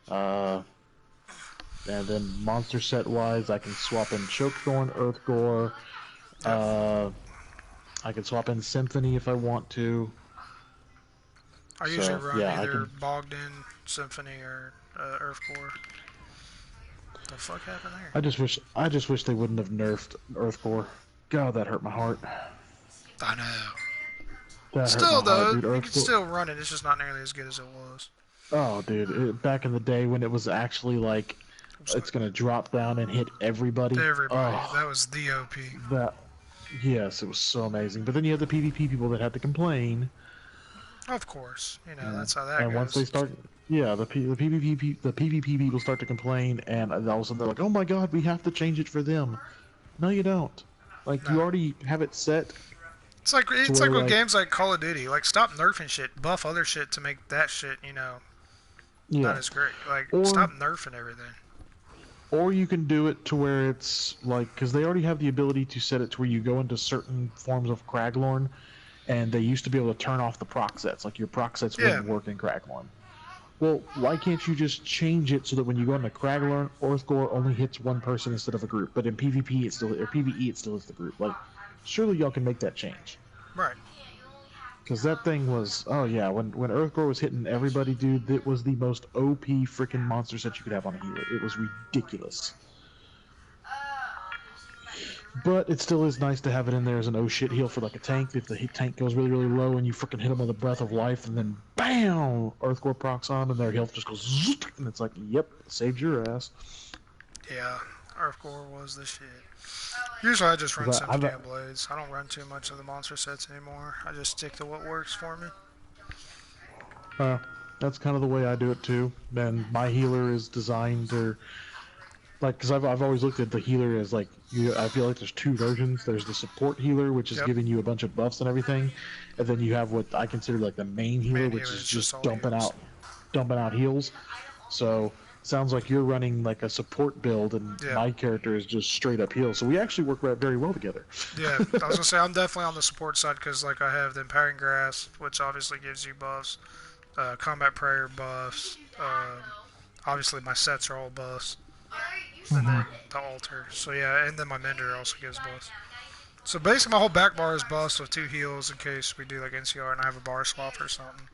and then monster set wise, I can swap in Chokethorn, Earthgore, I can swap in Symphony if I want to. I usually run either Bogdan, Symphony, or Earthgore. What the fuck happened there? I just wish they wouldn't have nerfed Earthgore. God, that hurt my heart. I know. That still hurt my heart, dude. you can still run it. It's just not nearly as good as it was. Oh, dude, back in the day when it was actually like, it's gonna drop down and hit everybody. That was the OP. Yes, it was so amazing. But then you have the PvP people that had to complain. Of course, that's how that goes. And once they start, the PvP people start to complain, and all of a sudden they're like, "Oh my God, we have to change it for them." No, you don't. Like you already have it set. It's like with games like Call of Duty. Like stop nerfing shit, buff other shit to make that shit, not as great. Like stop nerfing everything. Or you can do it to where it's like, because they already have the ability to set it to where you go into certain forms of Craglorn, and they used to be able to turn off the proc sets. Like your proc sets wouldn't work in Craglorn. Well, why can't you just change it so that when you go into Craglorn, Earthgore only hits one person instead of a group, but in PvP PvE it still is the group. Like, surely y'all can make that change. Right. Because that thing was, when Earthgore was hitting everybody, dude, it was the most OP freaking monster set you could have on a healer. It was ridiculous. But it still is nice to have it in there as an oh shit heal for like a tank. If the tank goes really, really low and you freaking hit them with a breath of life, and then BAM! Earthgore procs on and their health just goes zoop, and it's like, yep, saved your ass. Yeah, Earthgore was the shit. Usually I just run Symphony and Blades. I don't run too much of the monster sets anymore. I just stick to what works for me. That's kind of the way I do it too. And my healer is designed to... Like, because I've always looked at the healer as like, I feel like there's two versions. There's the support healer, which is giving you a bunch of buffs and everything, and then you have what I consider like the main healer, which is just dumping out heals. So sounds like you're running like a support build, and my character is just straight up heal. So we actually work very well together. Yeah, I was gonna say I'm definitely on the support side because like I have the Empowering Grass, which obviously gives you buffs, Combat Prayer buffs. Obviously my sets are all buffs. And then the altar. So yeah, and then my Mender also gives buffs. So basically my whole back bar is buffs with 2 heals in case we do like NCR and I have a bar swap or something.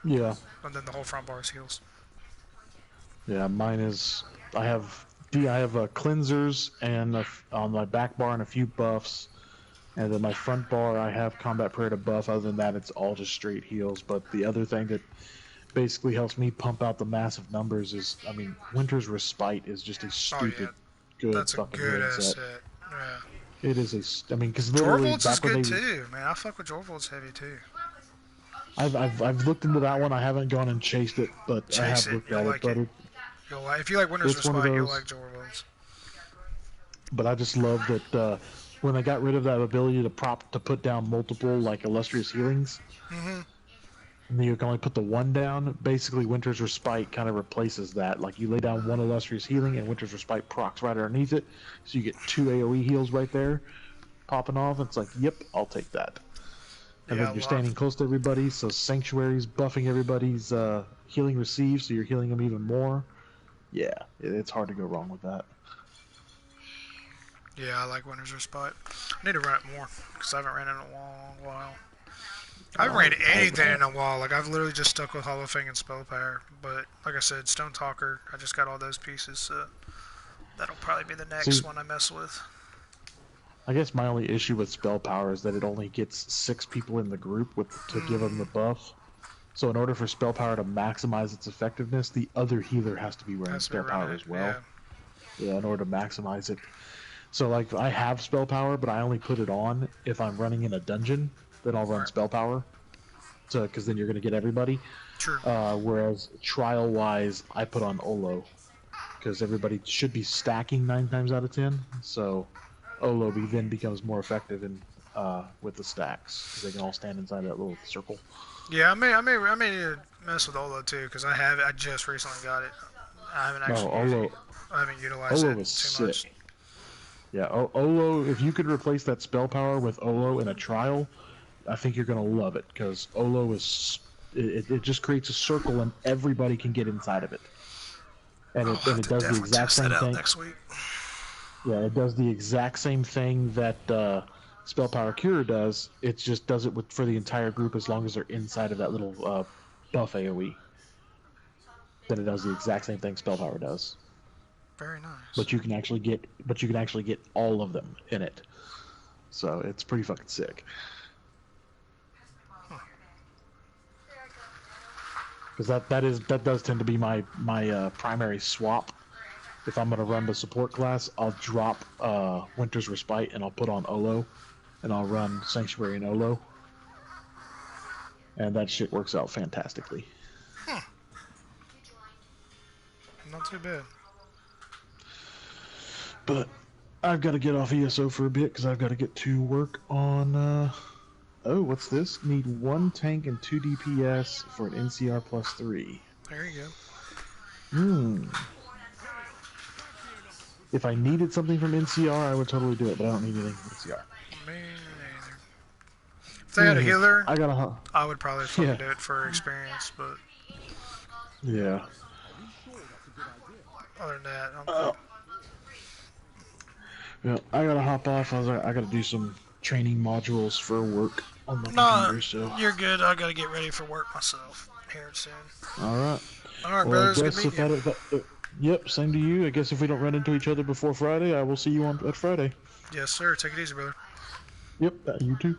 Yeah. And then the whole front bar is heals. Yeah, mine is, I have cleansers and on my back bar and a few buffs. And then my front bar I have Combat Prayer to buff. Other than that, it's all just straight heals. But the other thing that basically helps me pump out the massive numbers is, I mean, Winter's Respite is just a stupid good fucking set. Yeah. It is I mean, because literally Jorvolds is good too, man. I fuck with Jorvolds heavy too. I've looked into that one. I haven't gone and chased it, but I have looked at it. But if you like Winter's Respite, you'll like Jorvolds. But I just love that when they got rid of that ability to put down multiple like illustrious healings. And you can only put the one down. Basically, Winter's Respite kind of replaces that. Like, you lay down one illustrious healing, and Winter's Respite procs right underneath it. So you get 2 AoE heals right there, popping off. It's like, yep, I'll take that. And Yeah, then you're standing close to everybody, so Sanctuary's buffing everybody's healing received, so you're healing them even more. Yeah, it's hard to go wrong with that. Yeah, I like Winter's Respite. I need to run it more, because I haven't ran it in a long while. I haven't ran anything in a while. Like, I've literally just stuck with Hollow Fang and Spell Power. But, like I said, Stone Talker, I just got all those pieces, so that'll probably be the next one I mess with. I guess my only issue with Spell Power is that it only gets 6 people in the group to give them the buff. So in order for Spell Power to maximize its effectiveness, the other healer has to be wearing Spell Power as well. Yeah, in order to maximize it. So, like, I have Spell Power, but I only put it on if I'm running in a dungeon. Then I'll run Spell Power. So, because then you're going to get everybody. True. Whereas, trial-wise, I put on Olo. Because everybody should be stacking 9 times out of 10. So, Olo then becomes more effective with the stacks. Because they can all stand inside that little circle. Yeah, I may need to mess with Olo, too, because I have it. I just recently got it. I haven't actually I haven't utilized Olo it is too much. sick. Yeah, Olo, if you could replace that Spell Power with Olo in a trial, I think you're going to love it, because Olo is... It just creates a circle and everybody can get inside of it. And it does the exact same thing. Next week. Yeah, it does the exact same thing that Spell Power Cure does. It just does it for the entire group as long as they're inside of that little buff AoE. Then it does the exact same thing Spell Power does. Very nice. But you can actually get all of them in it. So it's pretty fucking sick. Because that does tend to be my primary swap. If I'm gonna run the support class, I'll drop Winter's Respite and I'll put on Olo, and I'll run Sanctuary and Olo, and that shit works out fantastically. Not too bad. But I've got to get off ESO for a bit because I've got to get to work on. Oh, what's this? Need 1 tank and 2 DPS for an NCR +3. There you go. If I needed something from NCR, I would totally do it, but I don't need anything from NCR. Me neither. If they had a healer, I would probably fucking do it for experience, but yeah. Other than that, I'm cool. Yeah, I gotta hop off. I gotta do some training modules for work on my computer. So you're good. I gotta get ready for work myself here soon. All right. All right, brother. It's good meeting you. Yep, same to you. I guess if we don't run into each other before Friday, I will see you at Friday. Yes, sir. Take it easy, brother. Yep, you too.